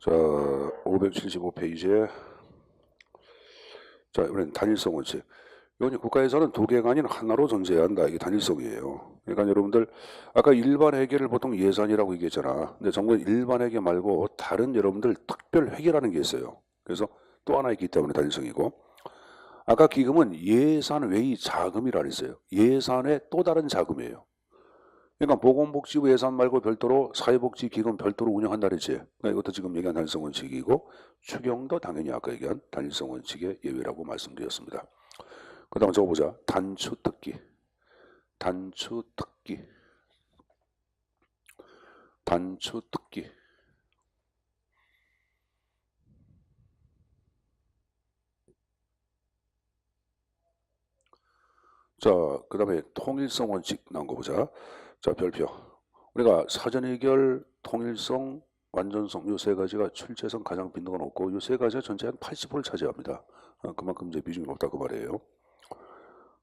자, 575페이지에 자, 이번엔 단일성 원칙. 이건 국가에서는 두 개가 아닌 하나로 존재해야 한다. 이게 단일성이에요. 그러니까 여러분들 아까 일반 회계를 보통 예산이라고 얘기했잖아. 근데 정부는 일반 회계 말고 다른 여러분들 특별 회계라는 게 있어요. 그래서 또 하나 있기 때문에 단일성이고, 아까 기금은 예산 외의 자금이라 그랬어요. 예산의 또 다른 자금이에요. 그러니까 보건복지부 예산 말고 별도로 사회복지기금 별도로 운영한다 그랬지. 그러니까 이것도 지금 얘기한 단일성 원칙이고, 추경도 당연히 아까 얘기한 단일성 원칙의 예외라고 말씀드렸습니다. 그 다음 적어보자. 단추특기. 단추특기. 단추특기. 자, 그 다음에 통일성 원칙 나온 거 보자. 자, 별표. 우리가 사전해결, 통일성, 완전성 요 세 가지가 출제성 가장 빈도가 높고 요 세 가지가 전체 한 80%를 차지합니다. 그만큼 이제 비중이 높다 그 말이에요.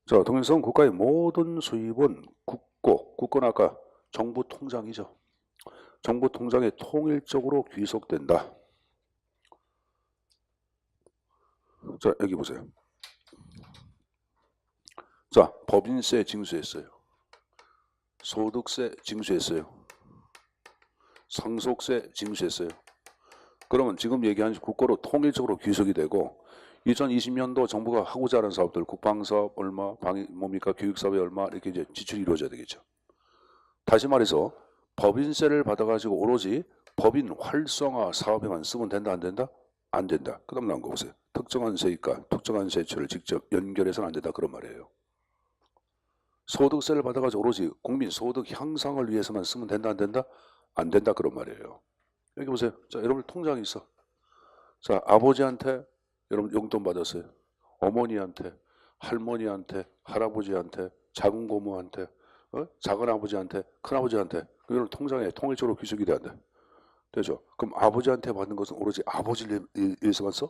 자, 통일성 국가의 모든 수입은 국고는 아까 정부 통장이죠. 정부 통장에 통일적으로 귀속된다. 자, 여기 보세요. 자, 법인세 징수했어요. 소득세 징수했어요. 상속세 징수했어요. 그러면 지금 얘기한 국고로 통일적으로 귀속이 되고 2020년도 정부가 하고자 하는 사업들 국방사업 얼마, 뭡니까 교육사업에 얼마 이렇게 이제 지출이 이루어져야 되겠죠. 다시 말해서 법인세를 받아가지고 오로지 법인 활성화 사업에만 쓰면 된다 안 된다? 안 된다. 그 다음 나온 거 보세요. 특정한 세입과 특정한 세출을 직접 연결해서는 안 된다 그런 말이에요. 소득세를 받아가지고 오로지 국민 소득 향상을 위해서만 쓰면 된다 안 된다? 안 된다 그런 말이에요. 여기 보세요. 자, 여러분 통장이 있어. 자, 아버지한테 여러분 용돈 받았어요. 어머니한테, 할머니한테, 할아버지한테, 작은 고모한테, 작은 아버지한테, 큰 아버지한테 그걸 통장에 통일적으로 귀속이 돼야 돼. 되죠? 그럼 아버지한테 받는 것은 오로지 아버지를 위해서만 써?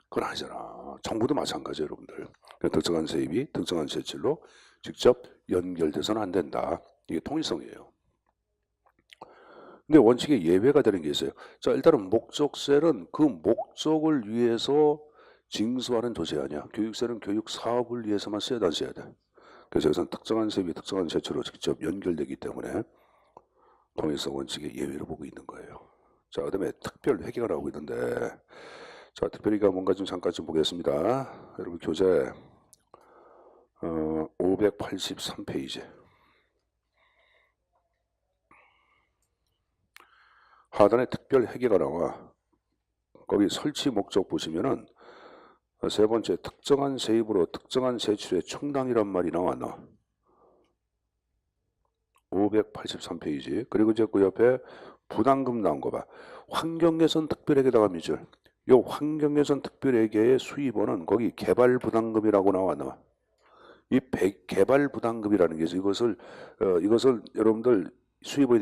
그건 아니잖아. 정부도 마찬가지예요, 여러분들. 특정한 세입이 특정한 세출로 직접 연결돼서는 안 된다. 이게 통일성이에요. 근데 원칙에 예외가 되는 게 있어요. 자, 일단은 목적세는 그 목적을 위해서 징수하는 조세 아니야. 교육세는 교육 사업을 위해서만 써야 돼, 안 써야 돼. 그래서 여기서는 특정한 세입이 특정한 세출로 직접 연결되기 때문에 통일성 원칙의 예외로 보고 있는 거예요. 자, 그다음에 특별 회계가 나오고 있는데, 자, 특별 회계가 뭔가 좀 잠깐 좀 보겠습니다. 여러분 교재 583페이지. 하단에 특별 회계가 나와. 거기 설치 목적 보시면은 세 번째 특정한 세입으로 특정한 세출의 충당이란 말이 나와. 583페이지. 그리고 이제 그 옆에 부담금 나온 거 봐. 환경예산 특별회계다가 미줄. 요 환경예산 특별회계의 수입원은 거기 개발부담금이라고 나와. 이 개발부담금이라는 게 이것을 여러분들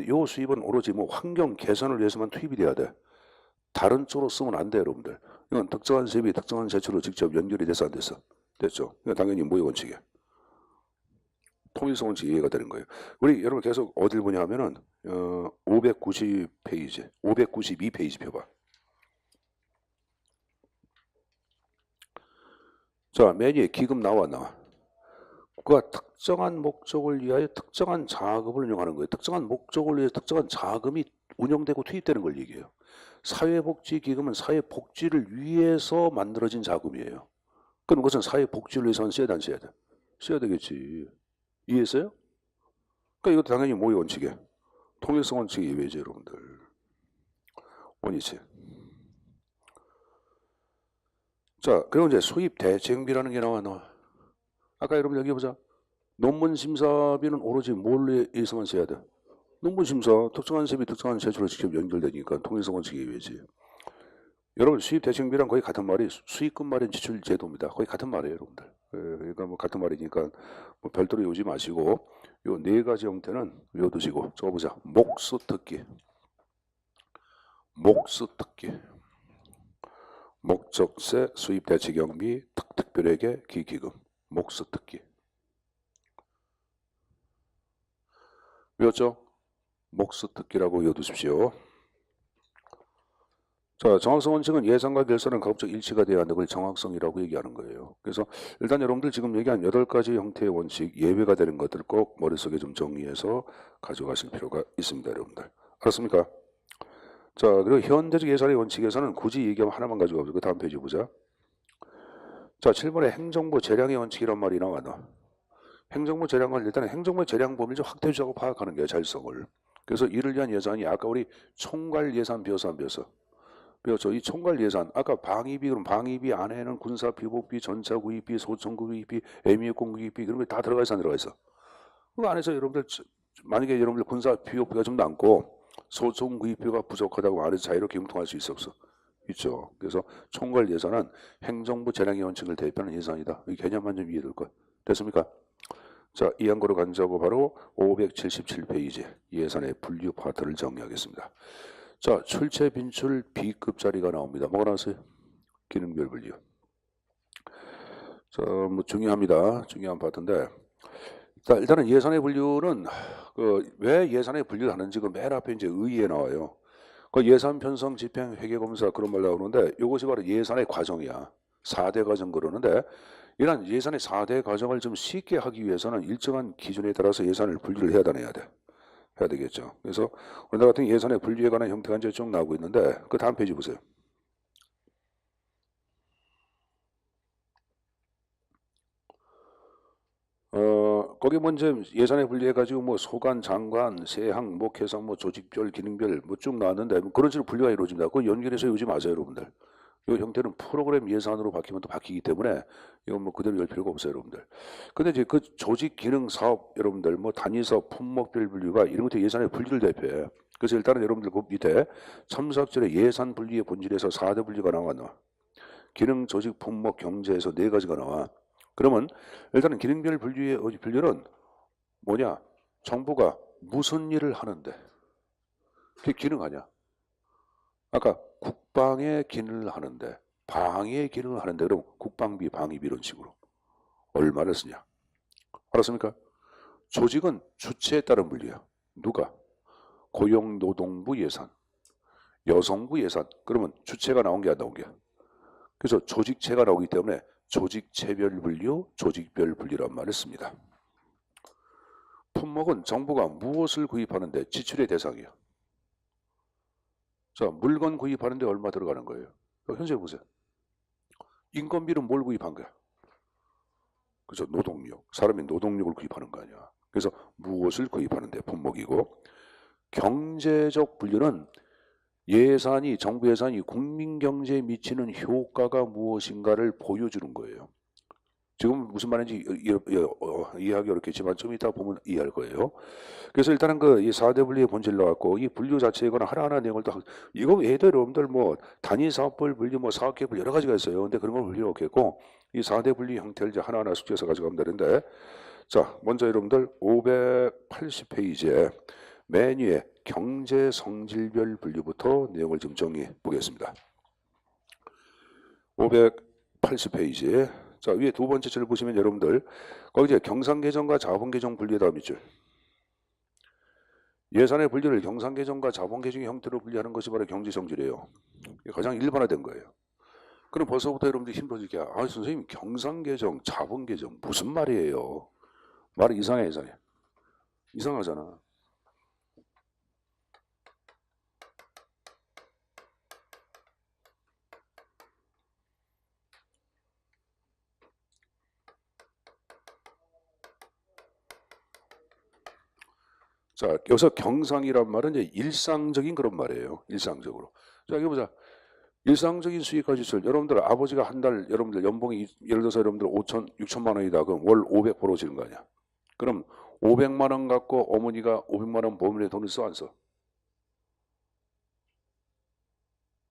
요 수입은 오로지 뭐 환경 개선을 위해서만 투입이 돼야 돼. 다른 쪽으로 쓰면 안 돼, 여러분들. 이건 특정한 세입이 특정한 세출로 직접 연결이 돼서 안 됐어. 됐죠? 이건 당연히 모의 원칙이야. 통일성 원칙 이해가 되는 거예요. 우리 여러분 계속 어딜 보냐 하면은 590페이지, 592페이지 펴봐. 자, 맨 위에 기금 나와. 그가 특정한 목적을 위하여 특정한 자금을 운영하는 거예요. 특정한 목적을 위해 특정한 자금이 운영되고 투입되는 걸 얘기해요. 사회복지기금은 사회복지를 위해서 만들어진 자금이에요. 그럼 그것은 사회복지를 위해서 써야 돼, 안 써야 돼? 써야 되겠지. 이해했어요? 그러니까 이것도 당연히 모의 원칙이에요. 통일성 원칙의 예외죠, 여러분들. 원위치. 자, 그리고 이제 수입 대체경비라는 게 나와. 아까 여러분 여기 보자. 논문 심사비는 오로지 뭘 위해서만 써야 돼? 논문 심사, 특정한 세비, 특정한 세출로 직접 연결되니까 통일성 원칙의 예외지. 여러분 수입 대체경비랑 거의 같은 말이 수익금 마련 지출 제도입니다. 거의 같은 말이에요, 여러분들. 그러니까 뭐 같은 말이니까 뭐 별도로 외우지 마시고 요 네 가지 형태는 외워두시고 적어보자. 목수특기, 목수특기, 목적세, 수입 대체경비, 특별회계, 기기금, 목수특기. 외웠죠? 목수특기라고 외워두십시오. 자, 정확성 원칙은 예산과 결산은 가급적 일치가 돼야 한다. 그걸 정확성이라고 얘기하는 거예요. 그래서 일단 여러분들 지금 얘기한 8가지 형태의 원칙, 예외가 되는 것들 꼭 머릿속에 좀 정리해서 가져가실 필요가 있습니다. 여러분들. 알았습니까? 자, 그리고 현대적 예산의 원칙에서는 굳이 얘기하면 하나만 가지고 가보죠. 그 다음 페이지 보자. 자, 7번에 행정부 재량의 원칙이란 말이 나와나. 행정부 재량을 일단 행정부 재량 범위를 좀 확대주자고 파악하는 게 잘성을. 그래서 이를 위한 예산이 아까 우리 총괄 예산 배워서 안 배웠어? 배웠죠. 이 총괄 예산 아까 방위비 그럼 방위비 안에는 군사 비복비, 전차 구입비, 소총 구입비, 애미액공 구입비 그런 게 다 들어가 있어 안 들어가 있어? 그 안에서 여러분들 만약에 여러분들 군사 비복비가 좀 남고 소총 구입비가 부족하다고 안에서 자유롭게 융통할 수 있어 없어? 있죠. 그래서 총괄 예산은 행정부 재량의 원칙을 대표하는 예산이다. 이 개념만 좀 이해될 것. 됐습니까? 자, 이 한거로 간자고 바로 577페이지 예산의 분류 파트를 정리하겠습니다. 자, 출체 빈출 B급 자리가 나옵니다. 뭐가 나왔어요? 기능별 분류. 자, 뭐 중요합니다. 중요한 파트인데 자, 일단은 예산의 분류는 왜 예산의 분류를 하는지 그 맨 앞에 이제 의의에 나와요. 그 예산 편성 집행 회계 검사 그런 말 나오는데 이것이 바로 예산의 과정이야. 4대 과정 그러는데 이런 예산의 4대 과정을 좀 쉽게 하기 위해서는 일정한 기준에 따라서 예산을 분류를 해야 되겠죠. 그래서 우리나라 같은 예산의 분류에 관한 형태가 이제 쭉 나오고 있는데 그 다음 페이지 보세요. 거기 먼저 예산에 분류해가지고 뭐 소관, 장관, 세항, 뭐 계상, 뭐 조직별, 기능별 뭐 쭉 나왔는데 뭐 그런 식으로 분류가 이루어집니다. 그거 연결해서 외우지 마세요, 여러분들. 이 형태는 프로그램 예산으로 바뀌면 또 바뀌기 때문에 이건 뭐 그대로 열 필요가 없어요, 여러분들. 근데 이제 그 조직, 기능, 사업 여러분들 뭐 단위 사업, 품목별 분류가 이런 것도 예산의 분류를 대표해. 그래서 일단은 여러분들 그 밑에 첨삭절의 예산 분류의 본질에서 4대 분류가 나와. 기능, 조직, 품목, 경제에서 4가지가 나와. 그러면 일단은 기능별 분류는 뭐냐? 정부가 무슨 일을 하는데 그게 기능 아니야? 아까 국방의 기능을 하는데 방위의 기능을 하는데 그럼 국방비, 방위비 이런 식으로 얼마를 쓰냐? 알았습니까? 조직은 주체에 따른 분류야. 누가? 고용노동부 예산, 여성부 예산. 그러면 주체가 나온 게 안 나온 게. 그래서 조직체가 나오기 때문에 조직체별 분류, 조직별 분류란 말을 씁니다. 품목은 정부가 무엇을 구입하는데 지출의 대상이야. 자, 물건 구입하는데 얼마 들어가는 거예요? 현재 보세요. 인건비는 뭘 구입한 거야? 그죠? 노동력. 사람이 노동력을 구입하는 거 아니야. 그래서 무엇을 구입하는데 품목이고 경제적 분류는 예산이 정부 예산이 국민 경제에 미치는 효과가 무엇인가를 보여주는 거예요. 지금 무슨 말인지 이해하기 어렵겠지만 좀 이따 보면 이해할 거예요. 그래서 일단은 이 4대 분류의 본질 나왔고 이 분류 자체거나 하나하나 내용을 다 이거 외에도 여러분들 뭐 단위 사업별 분류 뭐 사업계 분류 여러 가지가 있어요. 근데 그런 걸 분류 없겠고 이 4대 분류 형태를 이제 하나하나 숙지해서 가져가면 되는데 자 먼저 여러분들 580페이지에 맨 위에 경제 성질별 분류부터 내용을 좀 정리해 보겠습니다. 580페이지에 자 위에 두 번째 줄 보시면 여러분들 거기 이제 경상계정과 자본계정 분류의 다음 밑줄 예산의 분류를 경상계정과 자본계정의 형태로 분류하는 것이 바로 경제성질이에요. 가장 일반화된 거예요. 그럼 벌써부터 여러분들이 힘들어질 게 아 선생님 경상계정, 자본계정 무슨 말이에요? 말이 이상해. 이상하잖아. 자, 여기서 경상이란 말은 이제 일상적인 그런 말이에요. 일상적으로. 자, 여기 보자. 일상적인 수익과 지출. 여러분들 아버지가 한 달 여러분들 연봉이 예를 들어서 여러분들 6천만 원이다. 그럼 월 500 벌어지는 거 아니야. 그럼 500만 원 갖고 어머니가 500만 원 버문에 돈을 써 안 써?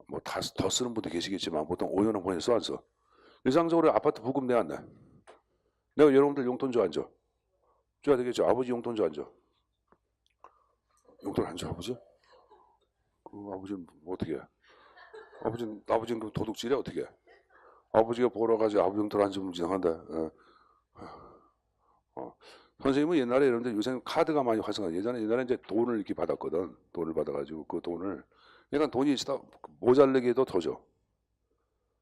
뭐 더 쓰는 분도 계시겠지만 보통 500만 원 버문에 써 안 써? 일상적으로 아파트 부금 내 안 내? 내가 여러분들 용돈 줘 안 줘? 줘야 되겠죠. 아버지 용돈 줘 안 줘? 용돈 안 줘 아버지? 그 아버지는 뭐 어떻게 해? 아버지는 그 도둑질해 어떻게 해? 아버지가 벌어가지고 아버지 용돈 안 주면 이상한데. 선생님은 옛날에 이런데 요새는 카드가 많이 활성화. 예전에 이제 돈을 이렇게 받았거든. 돈을 받아가지고 그 돈을 그러니까 돈이 모자르게도 더 줘.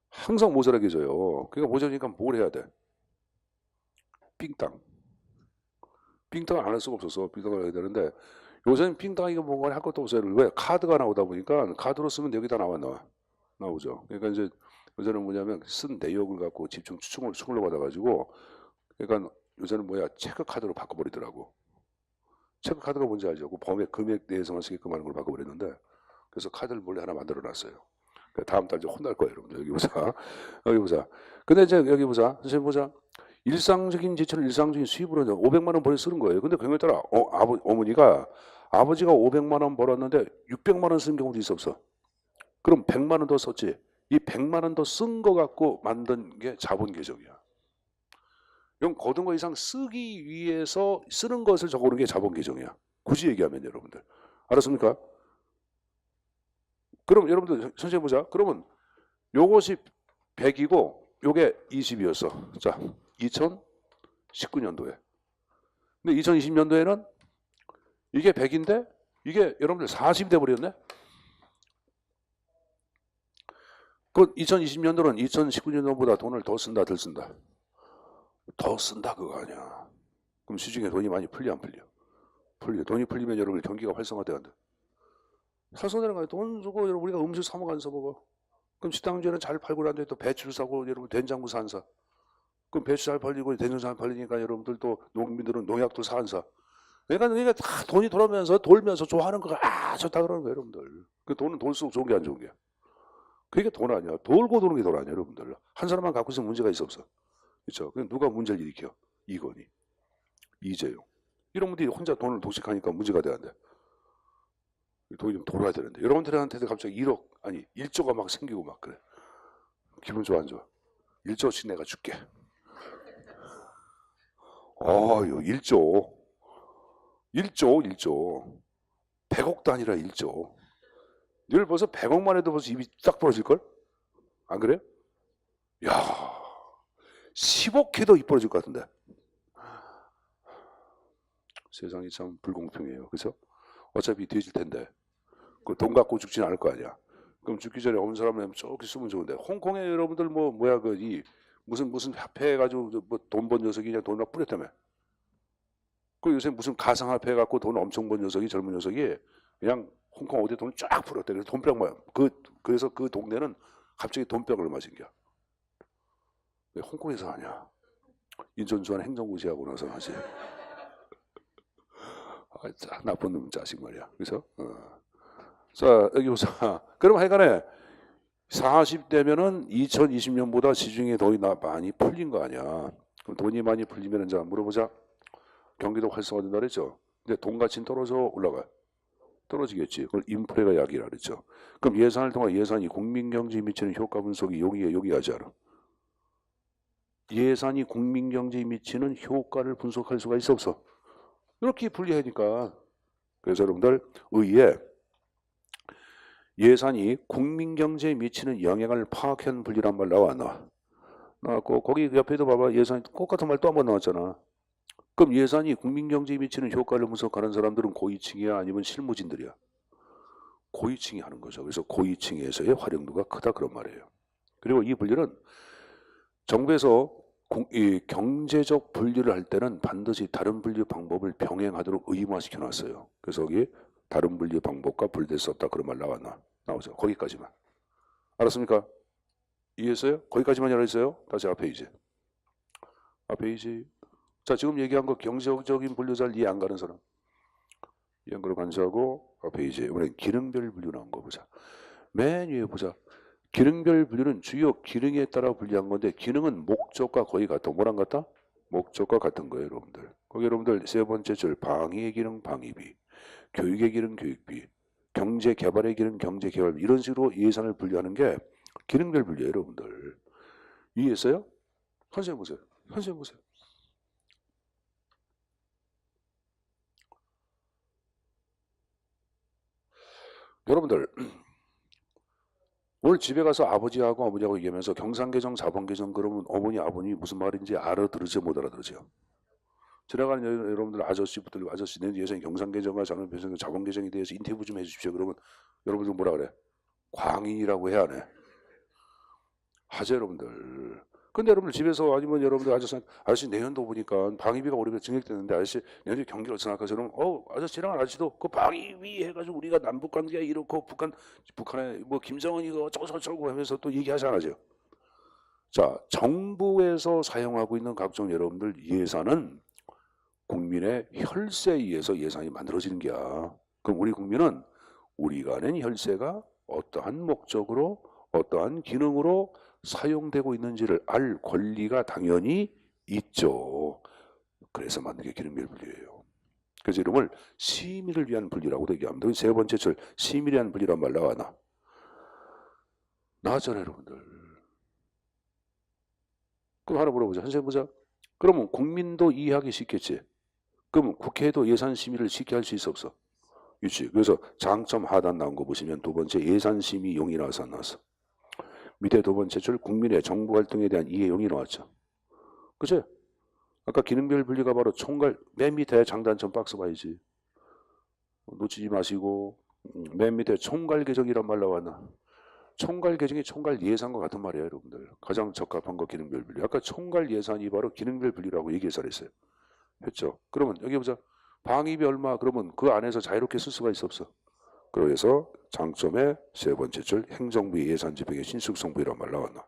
항상 모자라게 줘요. 그러니까 모자라니까 뭘 해야 돼? 삥땅. 삥땅을 안 할 수가 없어서 삥땅을 해야 되는데 요새는 삥땅이가 뭔가 할 것도 없어요. 왜? 카드가 나오다 보니까 카드로 쓰면 여기다 나오죠. 그러니까 이제 요새는 뭐냐면 쓴 내역을 갖고 집중 추측을 받아가지고 그러니까 요새는 체크카드로 바꿔버리더라고. 체크카드가 뭔지 알죠? 그 범위 금액 내에서만 쓰게끔 하는 걸 바꿔버렸는데 그래서 카드를 몰래 하나 만들어놨어요. 다음 달 이제 혼날 거예요, 여러분들. 여기 보자. 여기 보자. 근데 이제 여기 보자. 선생님 보자. 일상적인 지출은 일상적인 수입으로 500만 원 벌어 쓰는 거예요. 근데 그에 따라 어머니가 아버지가 500만 원 벌었는데 600만 원 쓴 경우도 있었어. 그럼 100만 원 더 썼지. 이 100만 원 더 쓴 거 갖고 만든 게 자본 계정이야. 이건 거둔 거 이상 쓰기 위해서 쓰는 것을 적어놓은 게 자본 계정이야. 굳이 얘기하면 여러분들. 알았습니까? 그럼 여러분들 선생님 보자. 그러면 요것이 100이고 요게 20이었어. 자, 2019년도에. 근데 2020년도에는 이게 100인데 이게 여러분들 40이 돼버렸네. 그 2020년도는 2019년도보다 돈을 더 쓴다, 덜 쓴다? 더 쓴다 그거 아니야. 그럼 시중에 돈이 많이 풀려, 안 풀려? 풀려. 돈이 풀리면 여러분 경기가 활성화돼야 돼. 활성화되는 거야. 돈 주고 여러분 우리가 음식 사 먹어 안 사 먹어? 그럼 식당주에는 잘 팔고 난데 또 배추를 사고 여러분 된장도 사 안 사? 그럼 배추 잘 팔리고 된장 잘 팔리니까 여러분들 또 농민들은 농약도 사 안 사? 그러니까 다 돈이 돌면서 좋아하는 거가 좋다 그러는 거예요, 여러분들. 그 돈은 돌수록 좋은 게 안 좋은 게. 그게 돈 아니야. 돌고 도는 게 돈 아니야, 여러분들. 한 사람만 갖고 있으면 문제가 있어 없어? 그렇죠? 그럼 누가 문제를 일으켜? 이건희, 이재용 이런 분들이 혼자 돈을 독식하니까 문제가 돼야 돼. 돈이 좀 돌아야 되는데 여러분들한테도 갑자기 1억 아니 1조가 막 생기고 막 그래. 기분 좋아 안 좋아? 1조씩 내가 줄게. 1조 100억도 아니라 1조. 늘 벌써 100억만 해도 벌써 입이 딱 벌어질걸? 안 그래? 야 10억 해도 입 벌어질 것 같은데. 세상이 참 불공평해요. 그죠? 어차피 뒤질 텐데 그 돈 갖고 죽지는 않을 거 아니야. 그럼 죽기 전에 없는 사람은 저렇게 쓰면 좋은데 홍콩에 여러분들 무슨 화폐 해가지고 돈 번 녀석이 그냥 돈을 막 뿌렸다며. 그 요새 무슨 가상화폐 갖고 돈 엄청 번 녀석이 젊은 녀석이 그냥 홍콩 어디에 돈을 쫙 풀었대. 그래서 돈병만 그래서 그 동네는 갑자기 돈병을 맞은겨. 왜 홍콩에서 하냐? 인천주한 행정고시하고 나서 하지. 나쁜 놈 자식 말이야. 그래서 자 여기 보자. 그럼 하여간에 40대면은 2020년보다 시중에 돈이 많이 풀린 거 아니야. 그럼 돈이 많이 풀리면 이제 물어보자. 경기도 활성화된다 그랬죠. 근데 돈 가치는 떨어져 올라가. 떨어지겠지. 그걸 인플레가 약이라 그랬죠. 그럼 예산을 통한 예산이 국민경제에 미치는 효과 분석이 여기 하지 않아. 예산이 국민경제에 미치는 효과를 분석할 수가 있어 없어? 이렇게 분리하니까. 그래서 여러분들 의의에 예산이 국민경제에 미치는 영향을 파악한 분리란 말 나와 안 나와? 나왔고 거기 옆에도 봐봐. 예산이 똑같은 말 또 한 번 나왔잖아. 그럼 예산이 국민경제에 미치는 효과를 분석하는 사람들은 고위층이야 아니면 실무진들이야? 고위층이 하는 거죠. 그래서 고위층에서의 활용도가 크다 그런 말이에요. 그리고 이 분류는 정부에서 이 경제적 분류를 할 때는 반드시 다른 분류 방법을 병행하도록 의무화시켜 놨어요. 그래서 여기 다른 분류 방법과 분리될 수 없다 그런 말 나오죠. 거기까지만. 알았습니까? 이해했어요? 거기까지만 열어있어요. 다시 앞에 이제. 자 지금 얘기한 거 경제적인 분류 잘 이해 안 가는 사람. 이런 걸 간수하고 앞에 이제 이번엔 기능별 분류 나온 거 보자. 맨 위에 보자. 기능별 분류는 주요 기능에 따라 분류한 건데 기능은 목적과 거의 같아. 뭐랑 같다? 목적과 같은 거예요, 여러분들. 거기 여러분들 세 번째 줄 방위의 기능 방위비, 교육의 기능 교육비, 경제 개발의 기능 경제 개발비 이런 식으로 예산을 분류하는 게 기능별 분류예요, 여러분들. 이해했어요? 선생님 보세요. 여러분들 오늘 집에 가서 아버지하고 어머니하고 얘기하면서 경상계정 자본계정 그러면 어머니 아버님이 무슨 말인지 알아들으지 못 알아들으죠. 지나가는 여러분들 아저씨들 내 예전에 경상계정과 저는 자본계정에 대해서 인터뷰 좀 해주십시오. 그러면 여러분들 뭐라 그래? 광인이라고 해야 하네. 하죠, 여러분들. 근데 여러분들 집에서 아니면 여러분들 아저씨 내년도 보니까 방위비가 오르게 증액되는데 아저씨 내년에 경기를 생각해서 그러면 아저씨랑 아저씨도 그 방위비 해가지고 우리가 남북 관계가 이렇고 북한에 뭐 김정은이 이거 어쩌고 하면서 또 얘기하잖아요. 자, 정부에서 사용하고 있는 각종 여러분들 예산은 국민의 혈세에 의해서 예산이 만들어지는 게야. 그럼 우리 국민은 우리가 낸 혈세가 어떠한 목적으로 어떠한 기능으로 사용되고 있는지를 알 권리가 당연히 있죠. 그래서 만든 게 기능별 분리예요. 그래서 이름을 시민을 위한 분리라고도 얘기합니다. 세 번째 절 시민을 위한 분리란 말 나와나? 나왔잖아요, 여러분들. 그럼 하나 물어보자. 선생님 보자. 그러면 국민도 이해하기 쉽겠지. 그럼 국회도 예산 심의를 쉽게 할 수 있어 없어? 있지. 그래서 장점 하단 나온 거 보시면 두 번째 예산 심의 용이 나와서 안 나왔어. 밑에 두 번째 줄 국민의 정부 활동에 대한 이해용이 나왔죠. 그치? 아까 기능별 분리가 바로 총괄 맨 밑에 장단점 박스 봐야지. 놓치지 마시고 맨 밑에 총괄 계정이란 말 나왔나? 총괄 계정이 총괄 예산과 같은 말이에요, 여러분들. 가장 적합한 거 기능별 분리. 아까 총괄 예산이 바로 기능별 분리라고 얘기해서 했어요. 했죠. 그러면 여기 보자. 방위비 얼마? 그러면 그 안에서 자유롭게 쓸 수가 있어 없어? 그래서 장점의 세 번째 줄 행정부의 예산 집행의 신속성부이란 말 나왔나?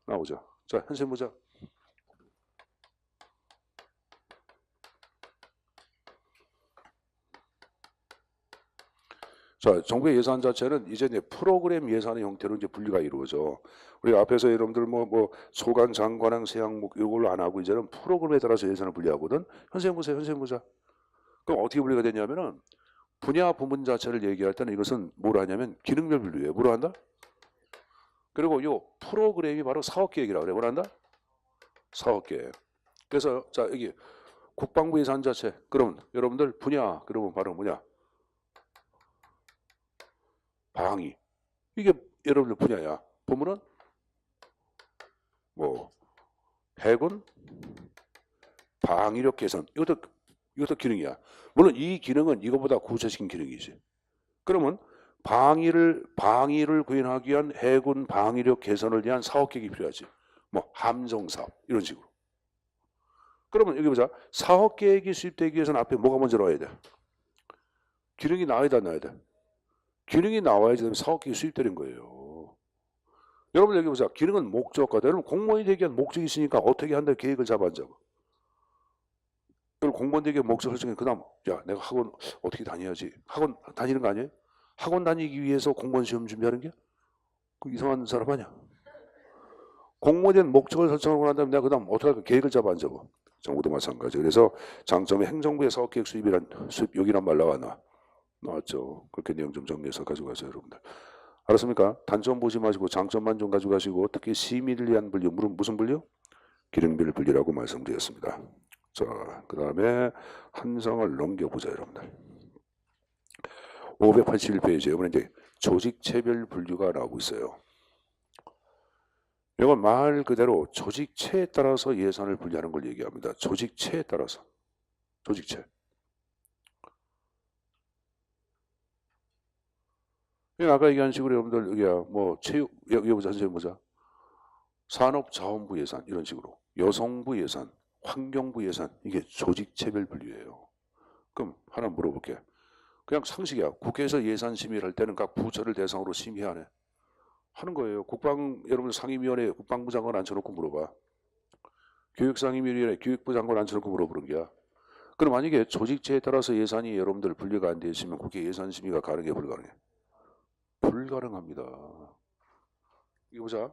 나오자. 자, 현재 보자. 자, 정부의 예산 자체는 이제 프로그램 예산의 형태로 이제 분리가 이루어져. 우리가 앞에서 여러분들 뭐 소관, 장관항, 세항목 이걸로 안 하고 이제는 프로그램에 따라서 예산을 분리하거든. 현생 보세요, 현생 보자. 그럼 어떻게 분리가 되냐면은 분야 부문 자체를 얘기할 때는 이것은 뭘 하냐면 기능별 분류예요. 뭐로 한다? 그리고 요 프로그램이 바로 사업 계획이라고 그래. 뭘 한다? 사업 계획. 그래서 자 여기 국방부 예산 자체. 그러면 여러분들 분야 그러면 바로 뭐냐? 방위. 이게 여러분들 분야야. 부문은 뭐 해군, 방위력 개선. 이것도 기능이야. 물론 이 기능은 이거보다 구체적인 기능이지. 그러면 방위를 구현하기 위한 해군 방위력 개선을 위한 사업 계획이 필요하지. 뭐 함정 사업 이런 식으로. 그러면 여기 보자. 사업 계획이 수립되기 위해서는 앞에 뭐가 먼저 나와야 돼? 기능이 나와야 돼, 안 나와야 돼? 기능이 나와야지 사업 계획이 수립되는 거예요. 여러분 여기 보자. 기능은 목적과 여러분 공무원이 되기 위한 목적이 있으니까 어떻게 한다 계획을 잡아자고. 그리고 공무원 되기 위한 목적 설정에 그다음 야 내가 학원 어떻게 다녀야지. 학원 다니는 거 아니에요? 학원 다니기 위해서 공무원 시험 준비하는 게? 그 이상한 사람 아니야? 공무원에 대한 목적을 설정하고 난 다음에 내가 그 다음 어떻게 할까 계획을 잡아 안 잡아. 정부도 마찬가지. 그래서 장점의 행정부의 사업계획 수립 여기란 말 나왔죠. 그렇게 내용 좀 정리해서 가져가세요 여러분들. 알았습니까? 단점 보지 마시고 장점만 좀 가져가시고 특히 시민을 위한 분류 무슨 분류? 기능별 분류라고 말씀드렸습니다. 자, 그 다음에 한 상을 넘겨보자 여러분들. 581페이지에 이번에 이제 조직체별 분류가 나오고 있어요. 이건 말 그대로 조직체에 따라서 예산을 분리하는 걸 얘기합니다. 조직체에 따라서. 조직체. 아까 얘기한 식으로 여러분들 여기야 뭐 체육 여기 보자 선생님 보자. 산업자원부 예산 이런 식으로 여성부 예산, 환경부 예산 이게 조직체별 분류예요. 그럼 하나 물어볼게. 그냥 상식이야. 국회에서 예산 심의를 할 때는 각 부처를 대상으로 심의하네. 하는 거예요. 여러분 상임위원회 국방부 장관 앉혀놓고 물어봐. 교육상임위원회 교육부 장관 앉혀놓고 물어보는 게야. 그럼 만약에 조직체에 따라서 예산이 여러분들 분류가 안 돼 있으면 국회 예산 심의가 가능해 불가능해? 불가능합니다. 이거 보자.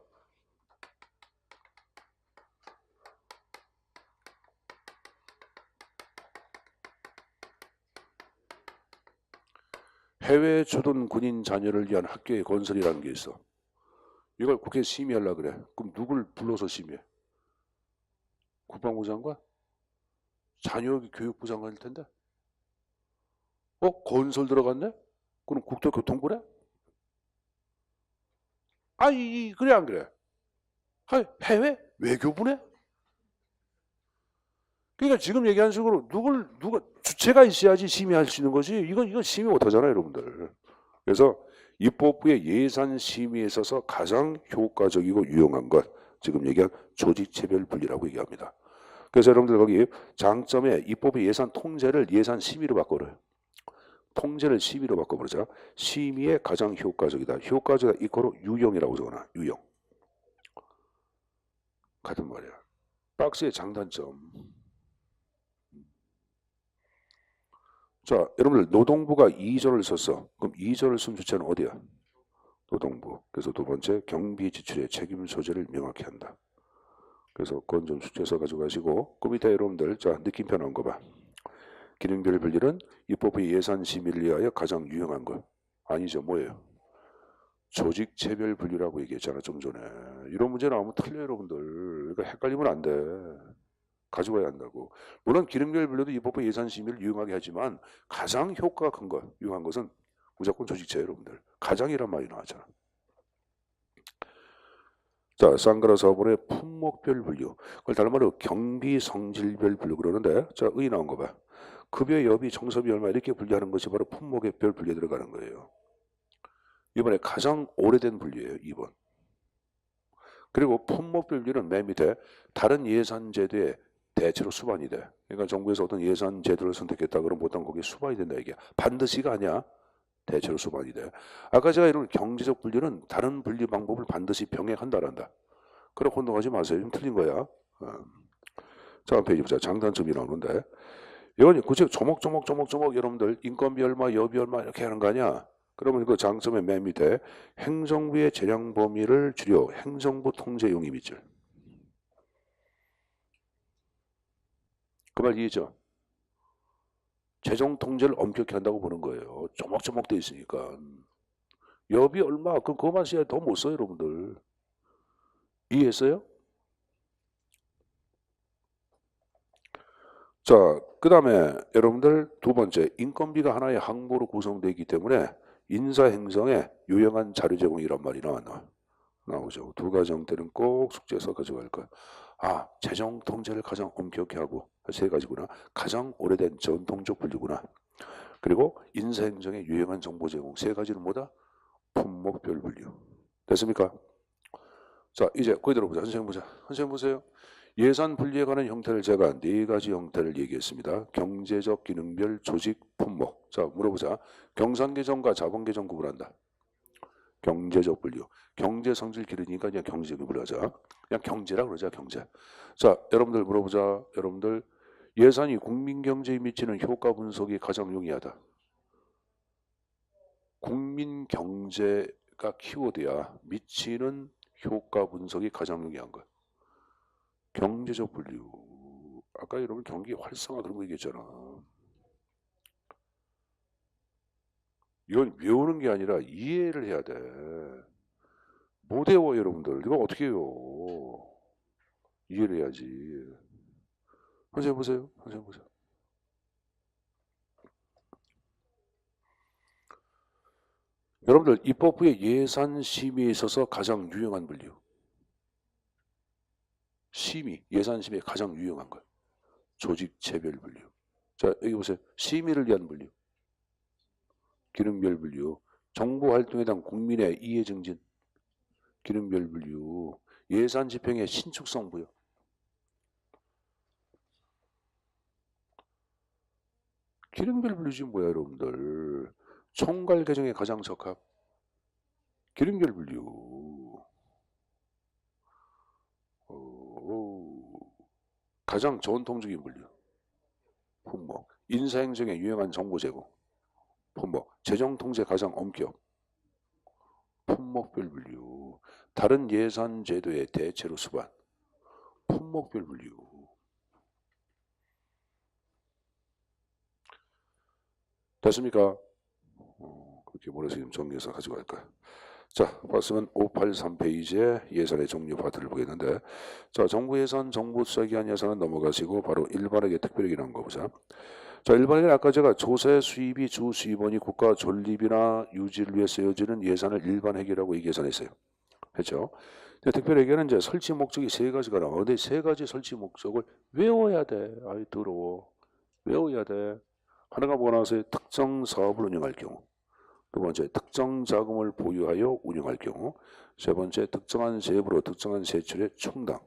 해외 주둔 군인 자녀를 위한 학교의 건설이라는 게 있어. 이걸 국회에 심의하려고 그래. 그럼 누굴 불러서 심의해? 국방부 장관? 자녀 교육부 장관일 텐데. 건설 들어갔네? 그럼 국토교통부래? 아니 그래 안 그래? 해외 외교부네? 그러니까 지금 얘기한 식으로 누가 주체가 있어야지 심의할 수 있는 거지. 이건 심의 못 하잖아요, 여러분들. 그래서 입법부의 예산 심의에 있어서 가장 효과적이고 유용한 것, 지금 얘기한 조직체별 분리라고 얘기합니다. 그래서 여러분들 거기 장점에 입법의 예산 통제를 예산 심의로 바꿔버려요. 통제를 심의로 바꿔버리자. 심의에 가장 효과적이다. 효과적이다 이코로 유용이라고 적어놔. 유용. 같은 말이야. 박스의 장단점. 자, 여러분들 노동부가 2조를 썼어. 그럼 2조를 쓴 주체는 어디야? 노동부. 그래서 두 번째 경비 지출의 책임 소재를 명확히 한다. 그래서 그건 좀 숙제서 가져가시고 그 밑에 여러분들 자 느낌표 나온 거 봐. 기능별 분리는 입법의 예산 심의를 위하여 가장 유용한 것. 아니죠. 뭐예요? 조직체별 분리라고 얘기했잖아 좀 전에. 이런 문제 나오면 틀려 여러분들. 그러니까 헷갈리면 안 돼. 가져와야 한다고. 물론 기능별 분리도 입법의 예산 심의를 유용하게 하지만 가장 효과가 큰 것, 유용한 것은 무조건 조직체 여러분들. 가장이란 말이 나왔잖아. 자, 쌍그라 사업원의 품목별 분류. 그걸 다른 말로 경비 성질별 분류 그러는데 자, 의 나온 거 봐. 급여, 여비, 정섭이 얼마 이렇게 분류하는 것이 바로 품목의 별 분류에 들어가는 거예요. 이번에 가장 오래된 분류예요. 2번. 그리고 품목별 분류는 맨 밑에 다른 예산 제도에 대체로 수반이 돼. 그러니까 정부에서 어떤 예산 제도를 선택했다 그러면 보통 거기에 수반이 된다 이게. 반드시가 아니야. 대체로 수반이 돼. 아까 제가 이런 경제적 분류는 다른 분류 방법을 반드시 병행한다란다. 그래 혼동하지 마세요. 좀 틀린 거야. 자, 페이지 보자. 장단점이 나오는데 이건 굳이 조목조목 여러분들 인건비 얼마, 여비 얼마 이렇게 하는 거 아니야? 그러면 그 장점의 맨 밑에 행정부의 재량 범위를 줄여 행정부 통제 용의 밑줄. 그 말 이해죠? 재정 통제를 엄격히 한다고 보는 거예요. 조목조목 돼 있으니까. 여비 얼마? 그럼 그것만 써야 더 못 써요, 여러분들. 이해했어요? 자, 그 다음에 여러분들 두 번째, 인건비가 하나의 항목으로 구성되어 있기 때문에 인사행정에 유용한 자료 제공이란 말이 나오죠. 두 가지 형태는 꼭 숙제에서 가져갈 거야. 아, 재정 통제를 가장 엄격히 하고 세 가지구나. 가장 오래된 전통적 분류구나. 그리고 인사행정에 유용한 정보 제공 세 가지는 뭐다? 품목별 분류. 됐습니까? 자, 이제 거기 들어보자. 선생님 보자. 선생님 보세요. 예산 분리에 관한 형태를 제가 네 가지 형태를 얘기했습니다. 경제적 기능별 조직 품목. 자, 물어보자. 경상계정과 자본계정 구분한다. 경제적 분류. 경제 성질 기르니까 그냥 경제적인 분류하자. 그냥 경제라 그러자, 경제. 자, 여러분들 물어보자. 여러분들 예산이 국민 경제에 미치는 효과 분석이 가장 용이하다. 국민 경제가 키워드야. 미치는 효과 분석이 가장 용이한 것. 경제적 분류. 아까 여러분 경기 활성화 그런 거 얘기했잖아. 이건 외우는 게 아니라 이해를 해야 돼. 못 외워 여러분들. 이거 어떻게 해요? 이해를 해야지. 선생님 보세요. 선생님 보세요. 여러분들 입법부의 예산 심의에 있어서 가장 유용한 분류. 심의, 예산 심의에 가장 유용한 것. 조직체별 분류. 자, 여기 보세요. 심의를 위한 분류. 기능별 분류. 정부 활동에 대한 국민의 이해 증진. 기능별 분류. 예산 집행의 신축성 부여. 기능별 분류지 뭐야 여러분들. 총괄 개정에 가장 적합. 기능별 분류. 가장 전통적인 분류. 품목. 인사행정에 유용한 정보 제공. 품목. 재정 통제 가장 엄격. 품목별 분류. 다른 예산 제도의 대체로 수반. 품목별 분류. 됐습니까? 그렇게 몰아서 지금 정리해서 가져갈 거야. 자, 봤으면 583페이지에 예산의 종류 파트를 보겠는데, 자, 정부 예산, 정부 수사기관 예산은 넘어가시고 바로 일반에게 특별하게 나온 거 보자. 자, 일반에게 아까 제가 조세 수입이 주 수입원이 국가 존립이나 유지를 위해 쓰여지는 예산을 일반회계라고 얘기했어요. 했죠? 특별회계는 이제 설치 목적이 세 가지가 나오는데 세 가지 설치 목적을 외워야 돼. 아이 더러워. 외워야 돼. 하나가 뭐가 나왔어요? 특정 사업을 운영할 경우. 두 번째, 특정 자금을 보유하여 운영할 경우. 세 번째, 특정한 세부로 특정한 세출의 충당.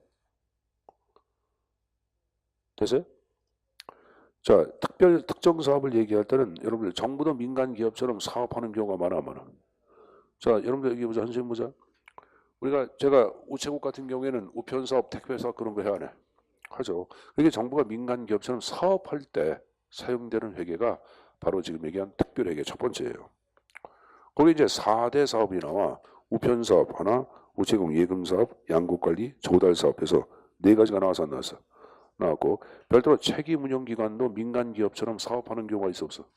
됐어요? 자, 특정 사업을 얘기할 때는 여러분들 정부도 민간 기업처럼 사업하는 경우가 많아. 자, 여러분들 여기 보자. 선생님 보자. 제가 우체국 같은 경우에는 우편 사업, 택배 사업 그런 거 해야 하네. 하죠. 그게 정부가 민간 기업처럼 사업할 때 사용되는 회계가 바로 지금 얘기한 특별회계 첫 번째예요. 거기 이제 4대 사업이 나와. 우편 사업 하나, 우체국 예금 사업, 양국 관리, 조달 사업 해서 4가지가 나와서 안 나왔어. 나왔고 별도로 책임 운영 기관도 민간 기업처럼 사업하는 경우가 있어 없어.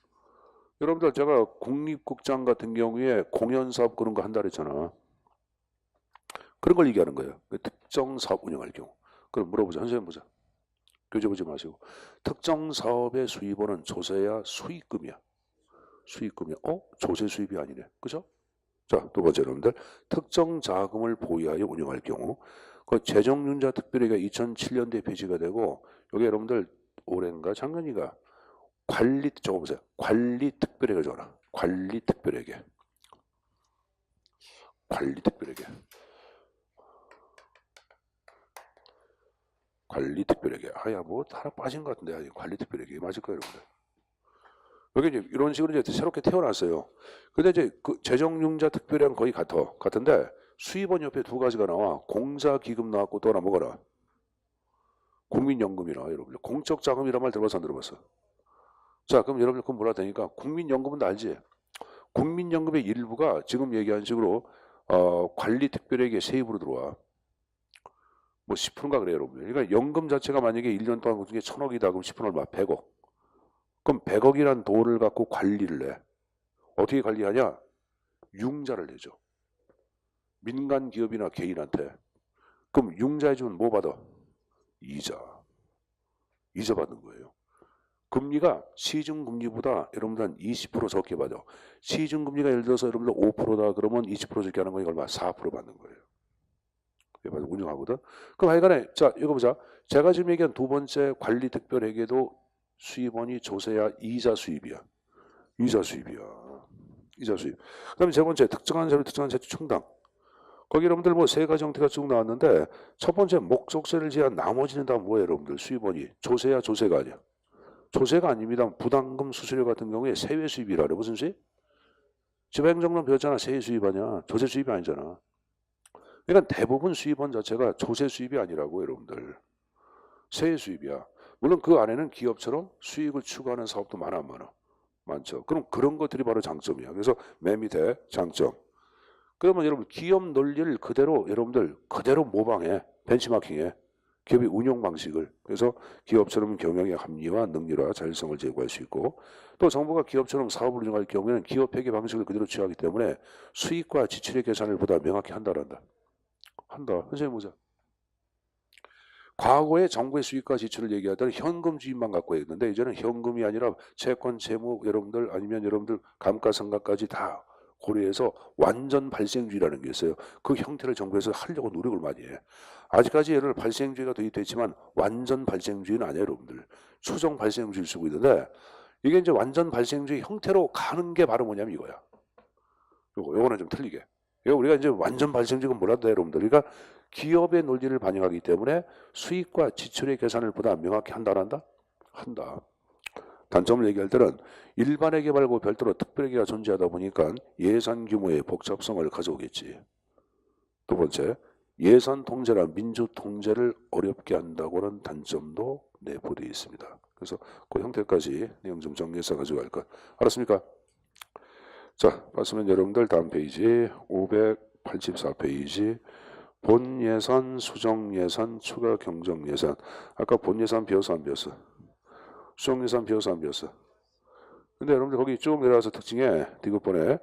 여러분들 제가 국립극장 같은 경우에 공연 사업 그런 거 한다 그랬잖아. 그런 걸 얘기하는 거예요. 특정 사업 운영할 경우. 그럼 물어보자. 선생님 보자. 교재 보지 마시고. 특정 사업의 수입원은 조세야 수익금이야? 수익금이야. 조세 수입이 아니네. 그죠? 자, 두 번째 여러분들. 특정 자금을 보유하여 운영할 경우. 그 재정융자 특별회계가 2007년도에 폐지가 되고 여기 여러분들 올해인가 작년인가 관리 적어보세요. 관리 특별회계 적어라. 관리 특별회계. 관리 특별회계. 관리 특별회계. 아야 뭐 하나 빠진 것 같은데 관리 특별회계 맞을 거예요 여러분들. 여기 이제 이런 식으로 이제 새롭게 태어났어요. 근데 이제 그 재정융자 특별회는 거의 같은데 수입원 옆에 2가지가 나와. 공자기금 나왔고 또 하나 뭐가라? 국민연금이나 여러분들 공적 자금이란 말 들어봤어 안 들어봤어? 자 그럼 여러분들 그건 몰라도 되니까 국민연금은 알지? 국민연금의 일부가 지금 얘기한 식으로 관리 특별회계 세입으로 들어와. 뭐 10%인가 그래요 여러분들. 그러니까 연금 자체가 만약에 1년 동안 그중에 1,000억이다 그럼 10% 얼마? 100억. 그럼 100억이란 돈을 갖고 관리를 해. 어떻게 관리하냐? 융자를 내죠. 민간 기업이나 개인한테. 그럼 융자해주면 뭐 받아? 이자. 이자 받는 거예요. 금리가 시중금리보다 여러분들 한 20% 적게 받아. 시중금리가 예를 들어서 여러분들 5%다 그러면 20% 적게 하는 거니까 얼마? 4% 받는 거예요. 그래서 운영하거든. 그럼 하여간에 자 이거 보자. 제가 지금 얘기한 두 번째 관리특별회계도 수입원이 조세야 이자 수입이야. 이자 수입이야. 이자 수입. 그 다음에 세 번째 특정한 세로 특정한 세출 충당. 거기 여러분들 뭐 3가지 형태가 쭉 나왔는데 첫 번째 목적세를 제한 나머지는 다 뭐예요 여러분들? 수입원이 조세야 조세가 아니야. 조세가 아닙니다. 부담금 수수료 같은 경우에 세외 수입이라 그래. 무슨 수입? 지방행정론 배웠잖아. 세외 수입 아니야. 조세 수입이 아니잖아. 그러니까 대부분 수입원 자체가 조세 수입이 아니라고 여러분들. 세외 수입이야. 물론 그 안에는 기업처럼 수익을 추구하는 사업도 많아. 많죠. 그럼 그런 것들이 바로 장점이야. 그래서 맨 밑에 장점. 그러면 여러분 기업 논리를 그대로 여러분들 그대로 모방해. 벤치마킹해. 기업의 운영 방식을. 그래서 기업처럼 경영의 합리화, 능률화, 자율성을 제고할 수 있고 또 정부가 기업처럼 사업을 운영할 경우에는 기업 회계 방식을 그대로 취하기 때문에 수익과 지출의 계산을 보다 명확히 한다. 선생님 보자. 과거에 정부의 수익과 지출을 얘기할 때는 현금주의만 갖고 있는데 이제는 현금이 아니라 채권, 채무 여러분들 아니면 여러분들 감가상각까지 다 고려해서 완전 발생주의라는 게 있어요. 그 형태를 정부에서 하려고 노력을 많이 해. 아직까지 예를 발생주의가 도입됐지만 완전 발생주의는 아니에요 여러분들. 추정 발생주의를 쓰고 있는데 이게 이제 완전 발생주의 형태로 가는 게 바로 뭐냐면 이거야. 요거는 좀 틀리게. 우리가 이제 완전 발생주의가 몰라도 돼요 여러분들. 그러니까 기업의 논리를 반영하기 때문에 수익과 지출의 계산을 보다 명확히 한다. 단점을 얘기할 때는 일반 회계 말고 별도로 특별회계가 존재하다 보니까 예산 규모의 복잡성을 가져오겠지. 두 번째, 예산 통제라 민주 통제를 어렵게 한다고는 단점도 내포되어 있습니다. 그래서 그 형태까지 내용 좀 정리해서 가져갈 것. 알았습니까? 자, 봤으면 여러분들 다음 페이지 584페이지 본 예산, 수정 예산, 추가 경정 예산. 아까 본 예산 배웠어 안 배웠어? 수정 예산 배웠어 안 배웠어? 근데 여러분들 거기 쭉 내려와서 특징에 디귿번에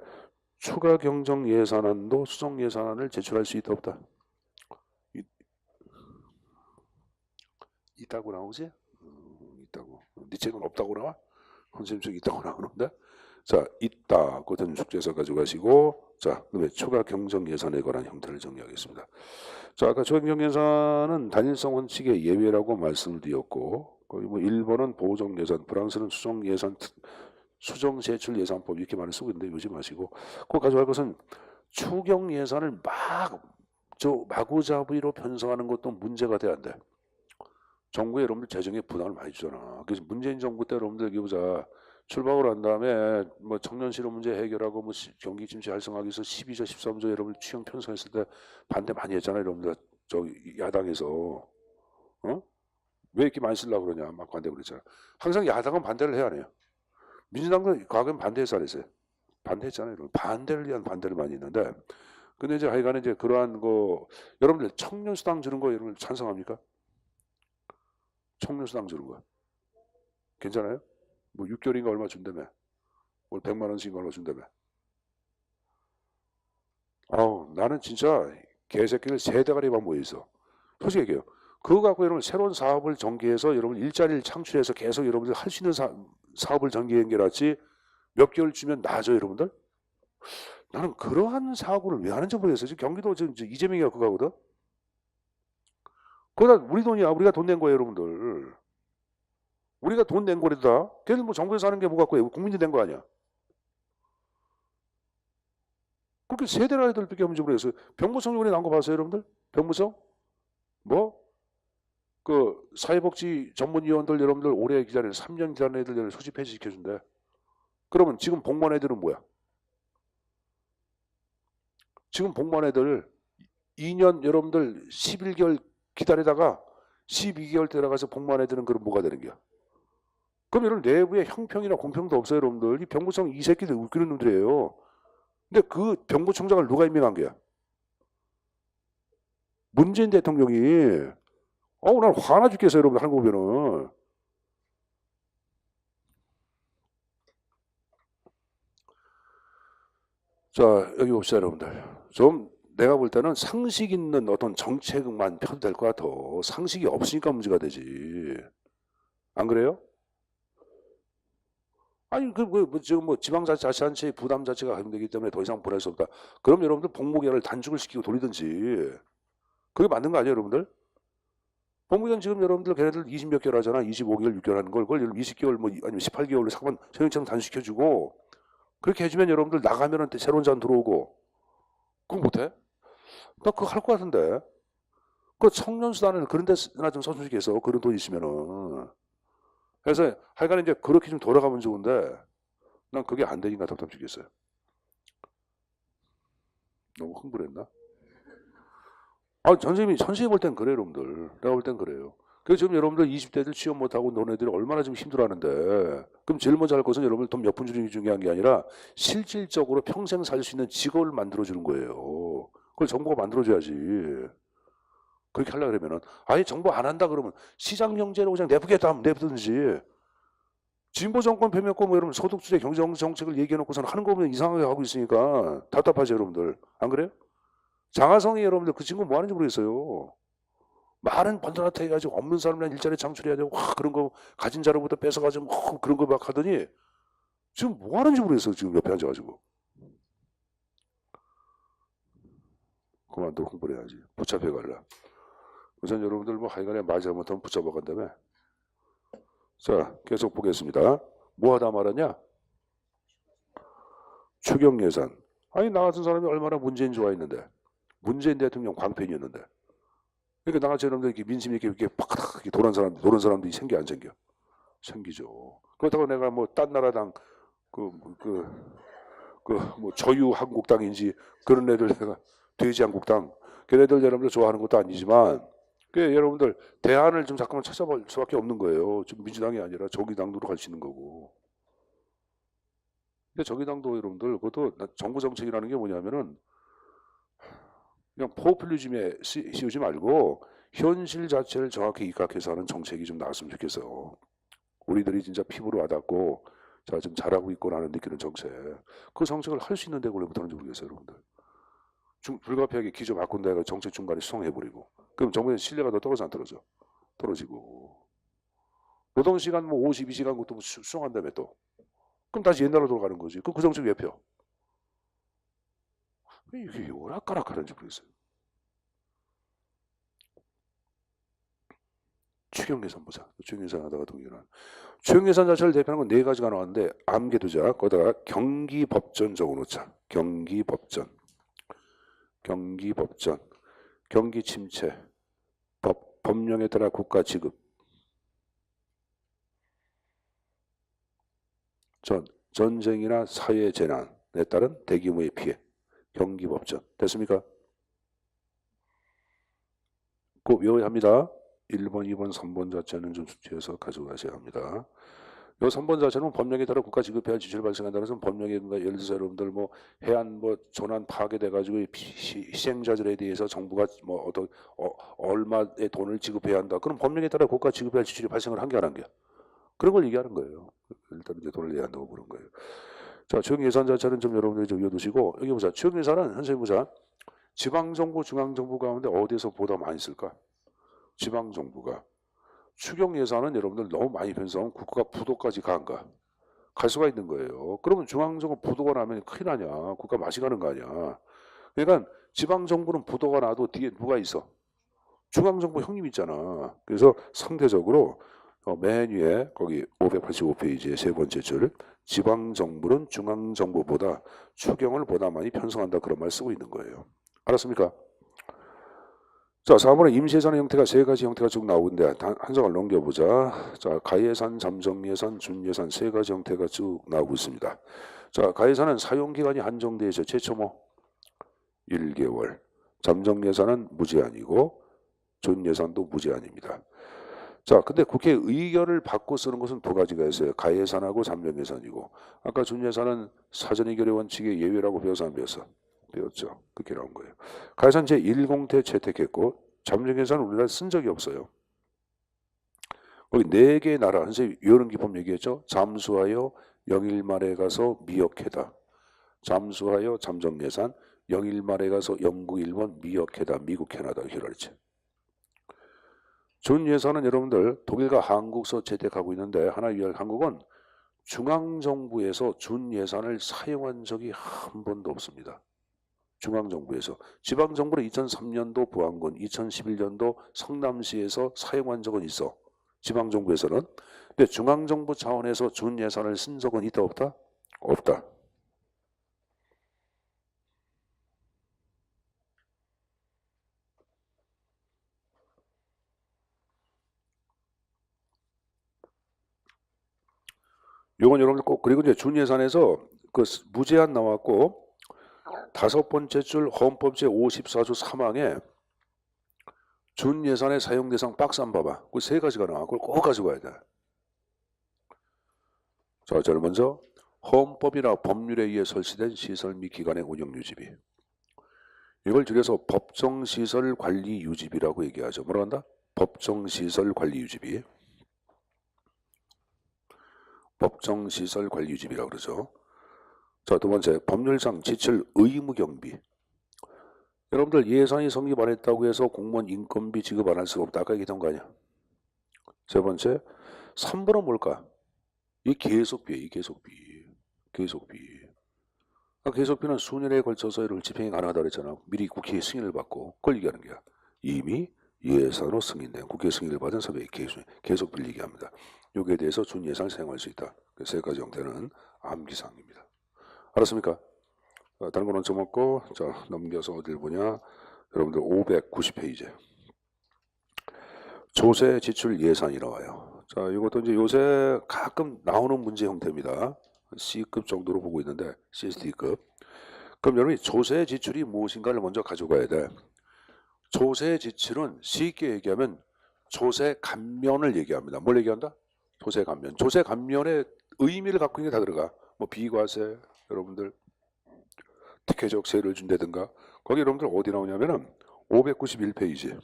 추가 경정 예산안도 수정 예산안을 제출할 수 있다 없다? 있다고 나오지? 있다고. 네 책은 없다고 나와? 선생님 책 있다고 나오는데? 자, 있다. 그것은 숙제에서 가져가시고 자, 그다음에 추가 경정 예산에 관한 형태를 정리하겠습니다. 자, 아까 추가 경정 예산은 단일성 원칙의 예외라고 말씀을 드렸고 거기 뭐 일본은 보정 예산, 프랑스는 수정 예산 수정 제출 예산법 이렇게 많이 쓰고 있는데 요즘 마시고 꼭 가져갈 것은 추경 예산을 마구잡이로 편성하는 것도 문제가 돼야 안 돼. 정부에 여러분들 재정에 부담을 많이 주잖아. 그래서 문재인 정부 때 여러분들 여기 보자. 출범을 한 다음에 뭐 청년 실업 문제 해결하고 뭐 경기 침체 활성화하기 위해서 12조 13조 여러분들 추경 편성했을 때 반대 많이 했잖아요. 여러분들 저 야당에서 왜 이렇게 많이 쓰려고 그러냐 막 반대 그랬잖아. 항상 야당은 반대를 해야 해요. 민주당도 과거엔 반대해서 안 했어요. 반대했잖아요. 여러분. 반대를 위한 반대를 많이 했는데 근데 이제 하여간에 이제 그러한 거 여러분들 청년수당 주는 거 여러분 찬성합니까? 청년수당 주는 거 괜찮아요? 뭐 6개월인가 얼마 준다며 뭐 100만 원씩 얼마 준다며 아우 나는 진짜 개새끼를 세 대가리만 모여있어 솔직히 얘기해요 그거 갖고 여러분 새로운 사업을 전개해서 여러분 일자리를 창출해서 계속 여러분들 할 수 있는 사업을 전개한 게 낫지 몇 개월 주면 나아져 여러분들 나는 그러한 사고를 왜 하는지 모르겠어요 지금 경기도 지금 이재명이가 그거 하거든 그거 다 우리 돈이야 우리가 돈 낸 거예요 여러분들 우리가 돈 낸 거리다. 걔들 뭐 정부에서 하는 게 뭐 갖고 국민이 된 거 아니야. 그렇게 세대나 애들밖에 없는지 모르겠어요. 병무청 요번에 나온 거 봤어요, 여러분들? 병무청? 뭐? 그 사회복지 전문위원들 여러분들 오래 기다리는 3년 기다리는 애들 소집 해지 시켜준대. 그러면 지금 복무한 애들은 뭐야? 지금 복무한 애들 2년 여러분들 11개월 기다리다가 12개월 들어가서 복무한 애들은 그럼 뭐가 되는 거야? 그럼 여러분 내부에 형평이나 공평도 없어요 여러분들 이 병무청 이 새끼들 웃기는 놈들이에요 근데 그 병무청장을 누가 임명한 거야? 문재인 대통령이 난 화나 죽겠어요 여러분들 하는 거 보면은 자 여기 봅시다 여러분들 좀 내가 볼 때는 상식 있는 어떤 정책만 펴도 될 것 같아 상식이 없으니까 문제가 되지 안 그래요? 아니 지금 뭐 지방자치단체의 부담 자체가 가중되기 때문에 더 이상 보낼 수 없다. 그럼 여러분들 복무기한을 단축을 시키고 돌리든지 그게 맞는 거 아니에요 여러분들? 복무기한 지금 여러분들 걔네들 20몇 개월 하잖아. 25개월 6개월 하는 걸 그걸 20개월 뭐 아니면 18개월로 상관 전형처럼 단축시켜주고 그렇게 해주면 여러분들 나가면은 새로운 자원 들어오고 그거 못해? 나 그거 할 것 같은데 그 청년수단은 그런 데나 좀 선수식해서 그런 돈 있으면은 그래서 하여간 이제 그렇게 좀 돌아가면 좋은데 난 그게 안 되니까 답답 죽겠어요. 너무 흥분했나? 선생님이 볼 땐 그래요, 여러분들. 내가 볼 땐 그래요. 그래서 지금 여러분들 20대들 취업 못하고 너네들이 얼마나 지금 힘들어하는데 그럼 제일 먼저 할 것은 여러분들 돈 몇 푼 주는 게 중요한 게 아니라 실질적으로 평생 살 수 있는 직업을 만들어주는 거예요. 그걸 정부가 만들어줘야지. 그렇게 하려고 그러면은 아예 정부 안 한다 그러면 시장 경제로 그냥 내부겠다 하면 내부든지 진보 정권 펴먹고 뭐 여러분 소득주의 경제 정책을 얘기해놓고서는 하는 거 보면 이상하게 하고 있으니까 답답하죠 여러분들 안 그래요? 장하성이 여러분들 그 친구 뭐 하는지 모르겠어요 많은 번들한테 해가지고 없는 사람이랑 일자리 창출해야 되고 그런 거 가진 자로부터 뺏어가지고 그런 거 막 하더니 지금 뭐 하는지 모르겠어요 지금 옆에 앉아가지고 그만둬 공부를 해야지 붙잡혀 갈라 우선 여러분들 뭐 하여간에 말 잘못하면 붙잡아 간다며 자 계속 보겠습니다 뭐 하다 말았냐 추경 예산 아니 나 같은 사람이 얼마나 문재인 좋아했는데 문재인 대통령 광팬이었는데 그러니까 나같이 여러분들 이렇게 민심이 이렇게 팍팍 이렇게 도는 사람들이 생겨 안 생겨 생기죠 그렇다고 내가 뭐 딴 나라당 뭐 저유한국당인지 그런 애들 내가 돼지한국당 걔네들 여러분들 좋아하는 것도 아니지만 그 여러분들 대안을 좀 잠깐만 찾아볼 수밖에 없는 거예요. 지금 민주당이 아니라 정의당으로 갈 수 있는 거고. 근데 정의당도 여러분들 그것도 정부 정책이라는 게 뭐냐면은 그냥 포퓰리즘에 씌우지 말고 현실 자체를 정확히 입각해서 하는 정책이 좀 나왔으면 좋겠어요. 우리들이 진짜 피부로 와닿고 자 지금 잘하고 있구나는 느끼는 정책. 그 정책을 할 수 있는데 그걸 왜 못하는지 모르겠어요, 여러분들. 불가피하게 기조 바꾼다 해가 정책 중간에 수정해버리고 그럼 정부의 신뢰가 더 떨어져 안 떨어져? 떨어지고 노동시간 뭐 52시간 것도 뭐 수정한다며 또 그럼 다시 옛날로 돌아가는 거지 그 정책 왜 펴? 이게 오락가락 하는지 모르겠어요 추경예산 보자. 추경예산 하다가 동일한. 추경예산 자체를 대표하는 건 네 가지가 나왔는데 암기두자. 거기다가 경기법전 적어놓자. 경기법전. 경기법전. 경기 침체. 법령에 따라 국가 지급. 전쟁이나 사회 재난에 따른 대규모의 피해. 경기법전. 됐습니까? 꼭 외워야 합니다. 1번, 2번, 3번 자체는 좀 숙지해서 가져가셔야 합니다. 요 3번 자체는 법령에 따라 국가 지급해야 할 지출이 발생한다는 것은 법령에 예를 들어서 여러분들 뭐 해안 뭐 조난 파괴돼 가지고 희생자들에 대해서 정부가 뭐 어떤 얼마의 돈을 지급해야 한다. 그럼 법령에 따라 국가 지급해야 할 지출이 발생을 한 게 안 한 게. 그런 걸 얘기하는 거예요. 일단 이제 돈을 내야 한다고 보는 거예요. 자, 지역 예산 자체는 좀 여러분들이 좀 외워두시고 여기 보자. 지역 예산은 선생님 보자. 지방정부, 중앙정부 가운데 어디서 보다 많이 쓸까? 지방정부가. 추경 예산은 여러분들 너무 많이 편성하면 국가가 부도까지 가안가? 갈 수가 있는 거예요. 그러면 중앙정부 부도가 나면 큰일 나냐? 국가 맛이 가는 거 아니야? 그러니까 지방정부는 부도가 나도 뒤에 누가 있어? 중앙정부 형님 있잖아. 그래서 상대적으로 맨 위에 거기 585페이지의 세 번째 줄 지방정부는 중앙정부보다 추경을 보다 많이 편성한다 그런 말 쓰고 있는 거예요. 알았습니까? 자, 4번에 임시예산의 형태가 세 가지 형태가 쭉 나오는데 한 장을 넘겨보자. 자, 가예산, 잠정예산, 준예산 세 가지 형태가 쭉 나오고 있습니다. 자, 가예산은 사용기간이 한정되어 있어요. 최초 뭐 1개월. 잠정예산은 무제한이고 준예산도 무제한입니다. 자, 근데 국회 의결을 받고 쓰는 것은 두 가지가 있어요. 가예산하고 잠정예산이고 아까 준예산은 사전의결의 원칙의 예외라고 배워서 안 배웠어? 배웠죠. 그렇게 나온 거예요. 가예산 제1공태 채택했고 잠정예산은 우리나라에 쓴 적이 없어요. 거기 4개의 나라, 선생님 요런 기법 얘기했죠. 잠수하여 영일 말에 가서 미역해다. 잠수하여 잠정예산, 영일 말에 가서 영국, 일본, 미역해다. 미국, 캐나다, 그랬지. 준예산은 여러분들 독일과 한국서 채택하고 있는데 하나 유의할 한국은 중앙정부에서 준예산을 사용한 적이 한 번도 없습니다. 중앙정부에서. 지방정부는 2003년도 부안군, 2011년도 성남시에서 사용한 적은 있어. 지방정부에서는. 근데 중앙정부 차원에서 준예산을 쓴 적은 있다 없다? 없다. 요건 여러분들 꼭 그리고 이제 준예산에서 그 무제한 나왔고 다섯 번째 줄 헌법 제54조 3항에 준예산의 사용 대상 박스 한번 봐봐. 그 세 가지가 나와. 그걸 꼭 가지고 가야 돼. 자, 저는 먼저 헌법이나 법률에 의해 설치된 시설 및 기관의 운영 유지비. 이걸 줄여서 법정시설 관리 유지비라고 얘기하죠. 뭐라 한다? 법정시설 관리 유지비. 법정시설 관리 유지비라고 그러죠. 자, 두 번째 법률상 지출 의무 경비. 여러분들 예산이 성립 안 했다고 해서 공무원 인건비 지급 안 할 수가 없다. 아까 얘기했던 거 아니야. 세 번째 3번은 뭘까? 이 계속비, 이 계속비. 계속비는 수년에 걸쳐서 이를 집행이 가능하다고 그랬잖아. 미리 국회의 승인을 받고 그걸 얘기하는 거야. 이미 예산으로 승인된 국회 승인을 받은 서백의 계속비를 얘기합니다. 여기에 대해서 준예산을 사용할 수 있다. 그 세 가지 형태는 암기사항입니다. 알았습니까? 다른 건 원점 없고 자 넘겨서 어딜 보냐. 여러분들 590페이지 조세 지출 예산이 나와요. 자 이것도 이제 요새 가끔 나오는 문제 형태입니다. C급 정도로 보고 있는데 CSD급. 그럼 여러분이 조세 지출이 무엇인가를 먼저 가져가야 돼. 조세 지출은 쉽게 얘기하면 조세 감면을 얘기합니다. 뭘 얘기한다? 조세 감면. 조세 감면의 의미를 갖고 있는 게 다 들어가. 뭐 비과세, 여러분들 특혜적 세를 준다든가. 거기 여러분들 어디 나오냐면은 591페이지.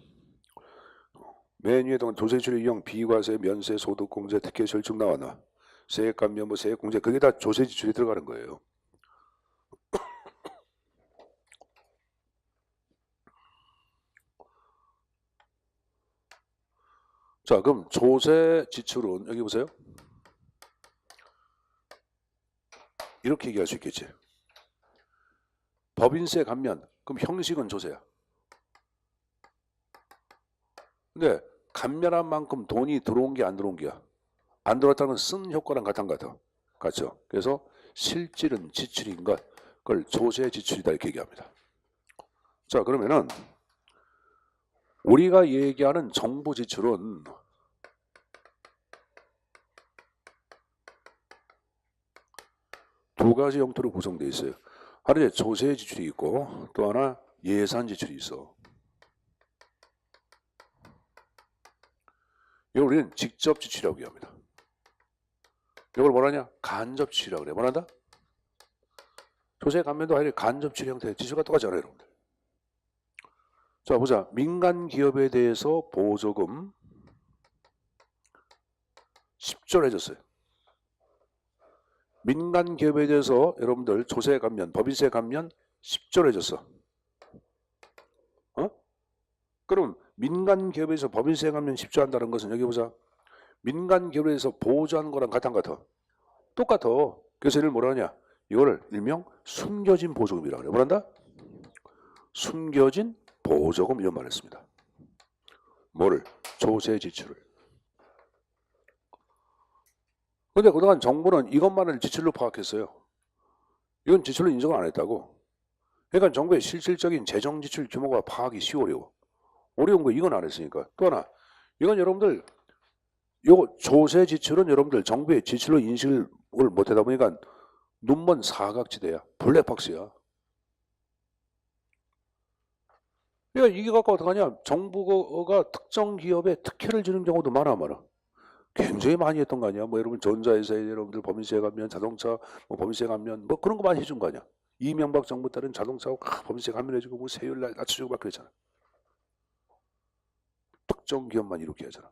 맨 위에 조세 지출 이용 비과세, 면세, 소득공제, 특혜 절충 나왔나? 세액 감면, 뭐 세액 공제 그게 다 조세 지출이 들어가는 거예요. 자, 그럼 조세 지출은 여기 보세요. 이렇게 얘기할 수 있겠지. 법인세 감면, 그럼 형식은 조세야. 근데 감면한 만큼 돈이 들어온 게 안 들어온 게야. 안 들어왔다는 건 쓴 효과랑 같은 것 같아. 같죠? 그래서 실질은 지출인 것, 그걸 조세 지출이다 이렇게 얘기합니다. 자, 그러면은 우리가 얘기하는 정부 지출은 두 가지 형태로 구성되어 있어요. 하나는 조세 지출이 있고 또 하나 예산 지출이 있어. 이걸 우리는 직접 지출이라고 얘기합니다. 이걸 뭐라냐? 간접 지출이라고 그래. 뭐란다? 조세 감면도 아니라 간접 지출 형태의 지출과 똑같잖아요, 여러분들. 자, 보자. 민간 기업에 대해서 보조금 10조를 해줬어요. 민간 기업에 대해서 여러분들 조세 감면, 법인세 감면 10조를 해줬어. 어? 그럼 민간 기업에서 법인세 감면 10조 한다는 것은 여기 보자. 민간 기업에 대해서 보조하는 거랑 같은 것 같아. 똑같아. 그래서 이를 뭐라 하냐? 이거를 일명 숨겨진 보조금이라고 그래. 뭐란다? 숨겨진 보조금 이런 말을 했습니다. 뭐를? 조세 지출을. 근데 그동안 정부는 이것만을 지출로 파악했어요. 이건 지출로 인정을 안 했다고. 그러니까 정부의 실질적인 재정 지출 규모가 파악이 어려워. 어려운 거 이건 안 했으니까. 또 하나, 이건 여러분들 요 조세 지출은 여러분들 정부의 지출로 인식을 못하다 보니까 눈먼 사각지대야. 블랙박스야. 그러니까 이게 갖고 어떡하냐? 정부가 특정 기업에 특혜를 주는 경우도 많아. 굉장히 많이 했던 거 아니야? 뭐 여러분 전자회사에 여러분들 법인세 감면, 자동차 뭐 법인세 감면 뭐 그런 거 많이 해준 거 아니야? 이명박 정부 때는 자동차 법인세 감면해주고 뭐 세율 낮춰주고 막 그랬잖아. 특정 기업만 이렇게 하잖아.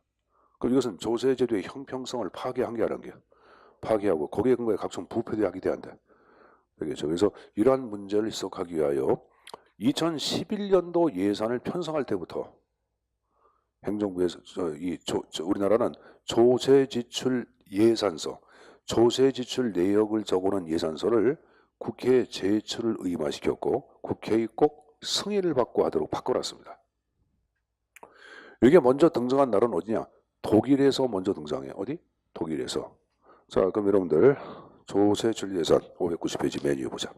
그럼 이것은 조세제도의 형평성을 파괴한 게 아닌 게 파괴하고 거기에 근거해 각종 부패도 하게 돼야 돼. 그렇죠. 그래서 이러한 문제를 해석하기 위하여 2011년도 예산을 편성할 때부터 행정부에서 우리나라는 조세지출 예산서, 조세지출 내역을 적어놓은 예산서를 국회에 제출을 의무화시켰고 국회의 꼭 승인을 받고 하도록 바꿔놨습니다. 이게 먼저 등장한 나라는 어디냐? 독일에서 먼저 등장해. 어디? 독일에서. 자, 그럼 여러분들 조세지출 예산 590페이지 메뉴 보자.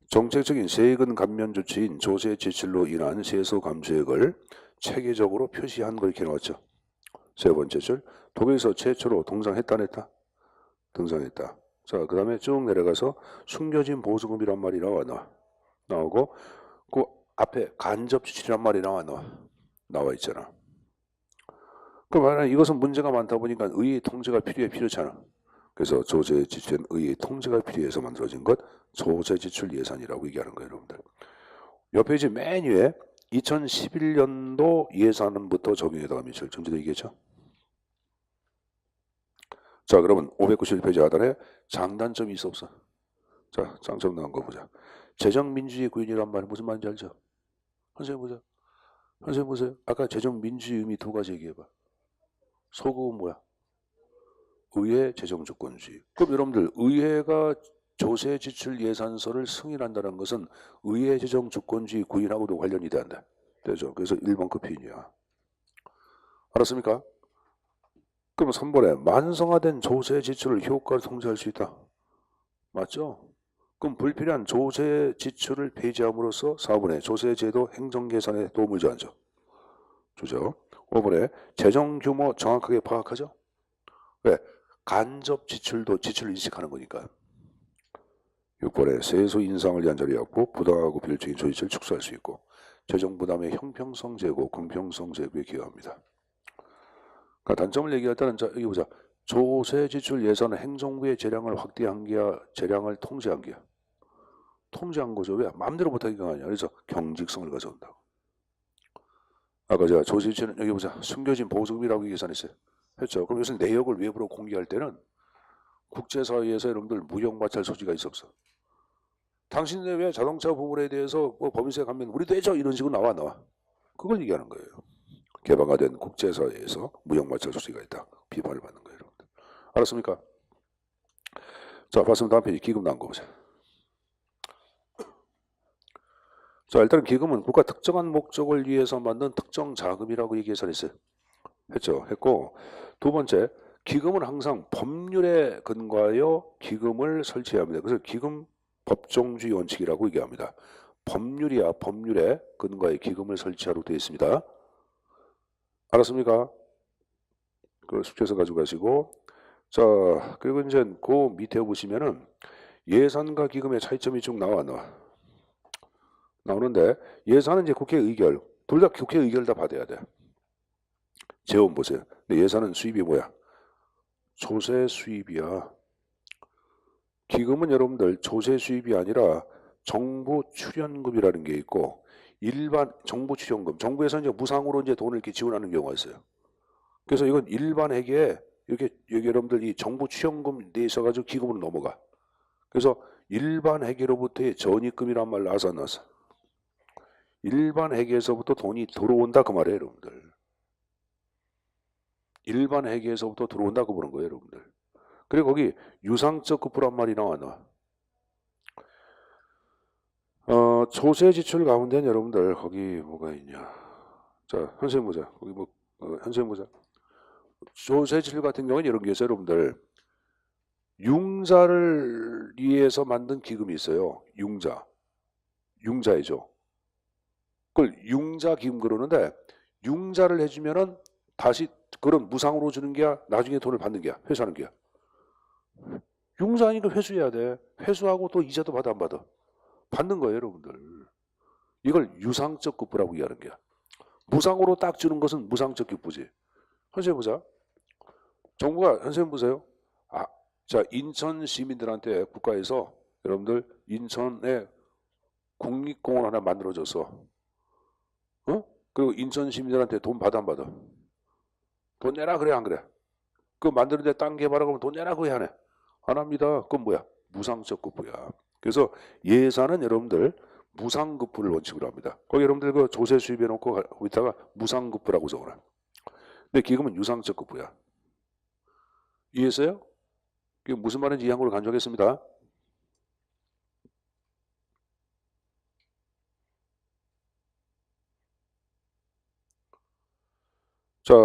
정책적인 세금 감면 조치인 조세 지출로 인한 세수 감소액을 체계적으로 표시한 걸 이렇게 나왔죠. 세 번째 줄, 독일에서 최초로 등장했다 안 했다? 등장했다. 자, 그 다음에 쭉 내려가서 숨겨진 보조금이란 말이 나오고 그 앞에 간접 지출이란 말이 나와 있잖아. 그럼 이것은 문제가 많다 보니까 의회 통제가 필요하잖아. 그래서 조세 지출은 의회 통제가 필요해서 만들어진 것 조세 지출 예산이라고 얘기하는 거예요, 여러분들. 옆 페이지 맨 위에 2011년도 예산부터 적용해 나가면 전제도 얘기했죠. 자, 그러면 591페이지 하단에 장단점이 있어 없어? 자, 장점 나온 거 보자. 재정민주주의 구현이란 말은 무슨 말인지 알죠? 선생님 보자. 선생님 보세요. 아까 재정민주주의 의미 두 가지 얘기해봐. 소극은 뭐야? 의회 재정주권주의. 그럼 여러분들 의회가 조세 지출 예산서를 승인한다는 것은 의회 재정주권주의 구인하고도 관련이 된다. 되죠? 그래서 1번급 피인이야. 알았습니까? 그럼 3번에 만성화된 조세 지출을 효과를 통제할 수 있다. 맞죠? 그럼 불필요한 조세 지출을 폐지함으로써 4번에 조세제도 행정계산에 도움을 주죠. 5번에 재정 규모 정확하게 파악하죠. 왜? 간접 지출도 지출을 인식하는 거니까. 6번에 세수 인상을 위한 자리 확보, 부당하고 비효율적인 조지를 축소할 수 있고 재정 부담의 형평성 제고, 공평성 제고에 기여합니다. 그러니까 단점을 얘기할 때는 자, 여기 보자. 조세 지출 예산은 행정부의 재량을 확대한 게야, 재량을 통제한 게야. 통제한 거죠. 왜? 마음대로 못하기가 아니야. 그래서 경직성을 가져온다고. 아까 제가 조세 지출은 여기 보자. 숨겨진 보조금이라고 계산했어요. 했죠. 그럼 요새 내역을 외부로 공개할 때는 국제사회에서 여러분들 무형마찰 소지가 있었어. 당신네 왜 자동차 부분에 대해서 뭐 법인세 감면 우리도 해줘 이런 식으로 나와. 그걸 얘기하는 거예요. 개방화 된 국제사회에서 무형마찰 소지가 있다. 비판을 받는 거예요. 여러분들. 알았습니까? 자, 봤으면 다음 페이지 기금 나온 거 보자. 자, 일단 기금은 국가 특정한 목적을 위해서 만든 특정 자금이라고 얘기했어요. 했죠. 했고, 두 번째, 기금은 항상 법률에 근거하여 기금을 설치해야 합니다. 그래서 기금 법정주의 원칙이라고 얘기합니다. 법률이야, 법률에 근거하여 기금을 설치하도록 되어 있습니다. 알았습니까? 그 숙제서 가져가시고, 자, 그리고 이제 그 밑에 보시면은 예산과 기금의 차이점이 쭉 나오는데, 예산은 이제 국회 의결, 둘 다 국회 의결 다 받아야 돼. 재원 보세요. 근데 예산은 수입이 뭐야? 조세 수입이야. 기금은 여러분들 조세 수입이 아니라 정부 출연금이라는 게 있고, 일반 정부 출연금, 정부에서 이제 무상으로 이제 돈을 이렇게 지원하는 경우가 있어요. 그래서 이건 일반 회계에 이렇게 여기 여러분들 이 정부 출연금 내 있어가지고 기금으로 넘어가. 그래서 일반 회계로부터의 전입금이란 말 나서 안 나서. 일반 회계에서부터 돈이 들어온다 그 말이에요, 여러분들. 일반 회계에서부터 들어온다고 보는 거예요, 여러분들. 그리고 거기 유상적 급부란 말이 나와. 조세 지출 가운데는 여러분들 거기 뭐가 있냐. 자, 현세금 보자. 거기 뭐 현세금 보자. 조세 지출 같은 경우는 이런 게 있어요, 여러분들. 융자를 위해서 만든 기금이 있어요. 융자이죠. 그걸 융자 기금 그러는데, 융자를 해주면은 다시 그런 무상으로 주는 게야, 나중에 돈을 받는 게야, 회수하는 게야. 융자니까 회수해야 돼. 회수하고 또 이자도 받아 안 받아? 받는 거예요, 여러분들. 이걸 유상적 급부라고 얘기하는 게야. 무상으로 딱 주는 것은 무상적 급부지. 현재 보자. 정부가 현재 보세요. 자, 인천 시민들한테 국가에서 여러분들 인천에 국립공원 하나 만들어줘서, 그리고 인천 시민들한테 돈 받아 안 받아? 돈 내라 그래 안 그래? 그 만드는데 땅 개발하고 돈 내라 그래 안 해? 안 합니다. 그건 뭐야? 무상적 급부야. 그래서 예산은 여러분들 무상급부를 원칙으로 합니다. 거기 여러분들 그 조세 수입해 놓고 거기다가 무상급부라고 적어놔. 근데 기금은 유상적 급부야. 이해했어요? 그게 무슨 말인지 이해한 걸 간주하겠습니다. 자,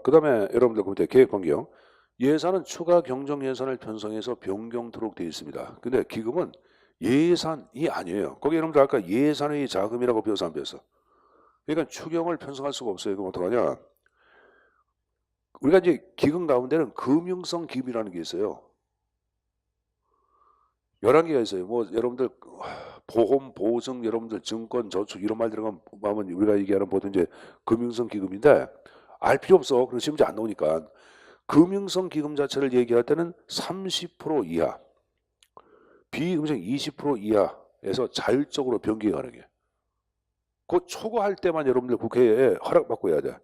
그 다음에 여러분들 그 밑에 계획변경. 예산은 추가 경정 예산을 편성해서 변경토록 되어 있습니다. 근데 기금은 예산이 아니에요. 거기 여러분들 아까 예산의 자금이라고 배워서 안 배웠어? 그러니까 추경을 편성할 수가 없어요. 그럼 어떡하냐? 우리가 이제 기금 가운데는 금융성 기금이라는 게 있어요. 11개가 있어요. 뭐 여러분들 보험, 보증, 여러분들 증권, 저축 이런 말 들어가면 우리가 얘기하는 보통 이제 금융성 기금인데 알 필요 없어. 그래서 심지어 안 나오니까. 금융성 기금 자체를 얘기할 때는 30% 이하, 비금융성 20% 이하에서 자율적으로 변경이 가능해. 그 초과할 때만 여러분들 국회에 허락받고 해야 돼.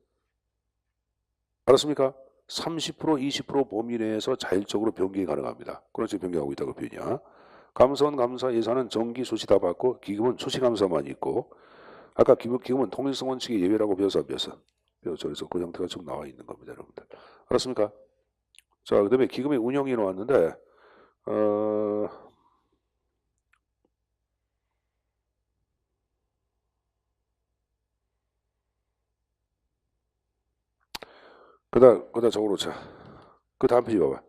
알았습니까? 30%, 20% 범위 내에서 자율적으로 변경이 가능합니다. 그런 식으로 변경하고 있다고 표현이야. 감사원 감사 예산은 정기 수시 다 받고 기금은 수시 감사만 있고, 아까 기금은 통일성 원칙의 예외라고 배워서 안 배웠어? 배웠죠. 그래서 그 형태가 쭉 나와 있는 겁니다, 여러분들. 알았습니까? 자, 그 다음에 기금의 운영이 나왔는데, 그다 적어놓자. 그 다음 페이지 봐봐.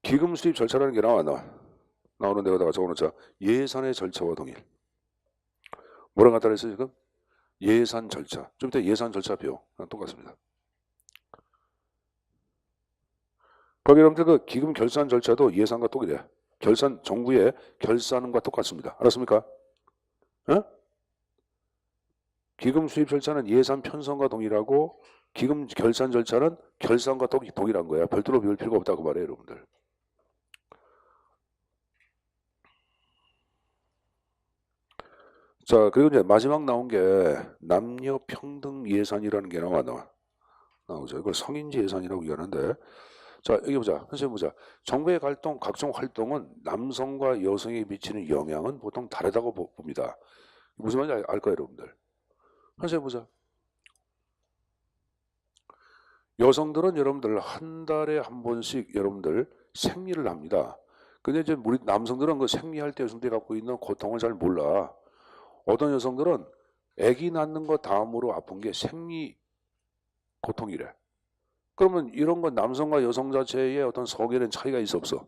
기금 수입 절차라는 게 나오는 데다가 적어놓자. 예산의 절차와 동일. 뭐랑 갖다 냈어요, 지금? 예산 절차. 좀 이따 예산 절차표. 똑같습니다. 거기 여러분들 그 기금 결산 절차도 예산과 똑같아요. 정부의 결산과 똑같습니다. 알았습니까? 기금 수입 절차는 예산 편성과 동일하고 기금 결산 절차는 결산과 동일한 거야. 별도로 배울 필요가 없다고 말해요, 여러분들. 자, 그리고 이제 마지막 나온 게 남녀 평등 예산이라는 게 나오죠. 이걸 성인지 예산이라고 얘기하는데, 자, 여기 보자. 선생님 보자. 정부의 각종 활동은 남성과 여성에 미치는 영향은 보통 다르다고 봅니다. 무슨 말인지 알 거예요, 여러분들. 선생님 보자. 여성들은 여러분들 한 달에 한 번씩 여러분들 생리를 합니다. 근데 이제 우리 남성들은 그 생리할 때 여성들이 갖고 있는 고통을 잘 몰라. 어떤 여성들은 아기 낳는 거 다음으로 아픈 게 생리 고통이래. 그러면 이런 건 남성과 여성 자체의 어떤 성에는 차이가 있어 없어?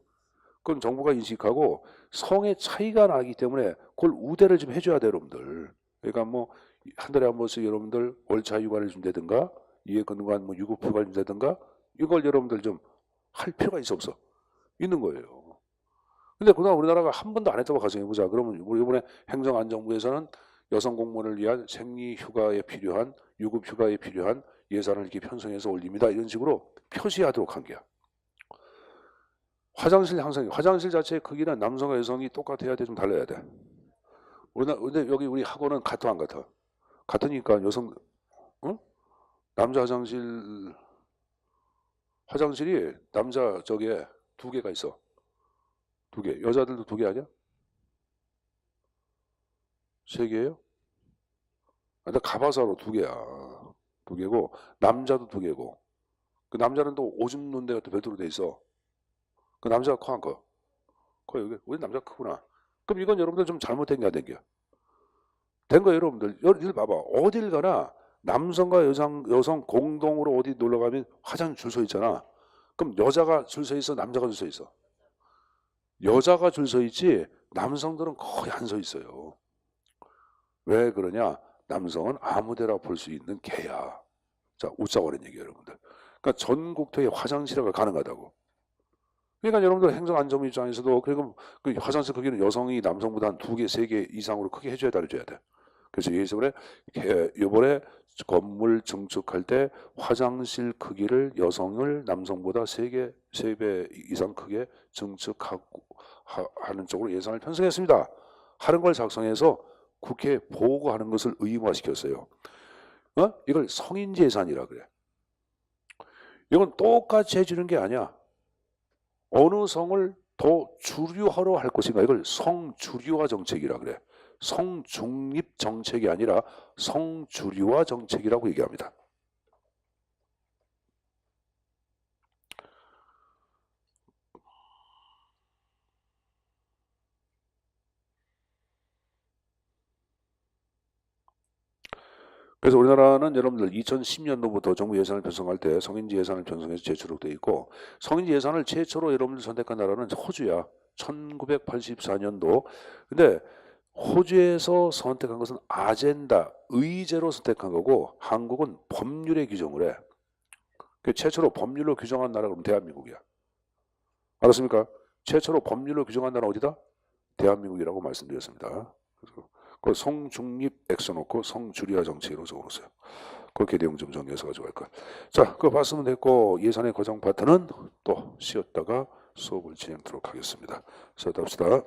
그건 정부가 인식하고 성의 차이가 나기 때문에 그걸 우대를 좀 해줘야 돼 여러분들. 그러니까 뭐 한 달에 한 번씩 여러분들 월차 휴가를 준다든가 이해 근무한 뭐 유급 휴가를 준다든가 이걸 여러분들 좀 할 필요가 있어 없어? 있는 거예요. 근데 그동안 우리나라가 한 번도 안 했다고 가정해보자. 그러면 우리 이번에 행정안전부에서는 여성 공무원을 위한 생리 휴가에 필요한 유급 휴가에 필요한 예산을 이렇게 편성해서 올립니다. 이런 식으로 표시하도록 한 게야. 화장실 항상 화장실 자체의 크기는 남성과 여성이 똑같아야 돼, 좀 달라야 돼. 근데 여기 우리 학원은 같아 안 같아? 같으니까 여성, 어? 남자 화장실이 남자 저게 두 개가 있어. 두 개. 여자들도 두 개 아니야? 세 개예요? 근데 가봐서로 두 개야. 두 개고 남자도 두 개고. 그 남자는 또 오줌 누는 데가 또 별도로 돼 있어. 그 남자가 커 안 커? 커. 여기 우리 남자가 크구나. 그럼 이건 여러분들 좀 잘못된 게 안 된 게야. 된 거 여러분들 여기 봐봐. 어딜 가나 남성과 여성 공동으로 어디 놀러 가면 화장실 줄 서 있잖아. 그럼 여자가 줄 서 있어, 남자가 줄 서 있어? 여자가 줄 서 있지 남성들은 거의 안 서 있어요. 왜 그러냐? 남성은 아무데나 볼 수 있는 개야. 자, 웃자고 하는 얘기예요, 여러분들. 그러니까 전국토에 화장실가 가능하다고. 그러니까 여러분들 행정안전부 입장에서도 그리고 그 화장실 크기는 여성이 남성보다 한 두 개, 세 개 이상으로 크게 해줘야 돼. 그래서 이번에 건물 증축할 때 화장실 크기를 여성을 남성보다 세 배 이상 크게 증축하는 쪽으로 예산을 편성했습니다. 하는 걸 작성해서 국회에 보고하는 것을 의무화시켰어요. 이걸 성인지 예산이라 그래. 이건 똑같이 해주는 게 아니야. 어느 성을 더 주류화로 할 것인가, 이걸 성주류화 정책이라 그래. 성중립 정책이 아니라 성주류화 정책이라고 얘기합니다. 그래서 우리나라는 여러분들 2010년도부터 정부 예산을 편성할 때 성인지 예산을 편성해서 제출로 되어 있고, 성인지 예산을 최초로 여러분들 선택한 나라는 호주야. 1984년도. 근데 호주에서 선택한 것은 아젠다, 의제로 선택한 거고, 한국은 법률에 규정을 해. 최초로 법률로 규정한 나라가 그럼 대한민국이야. 알았습니까? 최초로 법률로 규정한 나라 어디다? 대한민국이라고 말씀드렸습니다. 그래서 그 성중립 X 써놓고 성주리화 정책으로 적어놓으세요. 그렇게 내용 좀 정리해서 가져갈 거야. 자, 그거 봤으면 됐고, 예산의 과정 파트는 또 쉬었다가 수업을 진행하도록 하겠습니다. 수업합시다.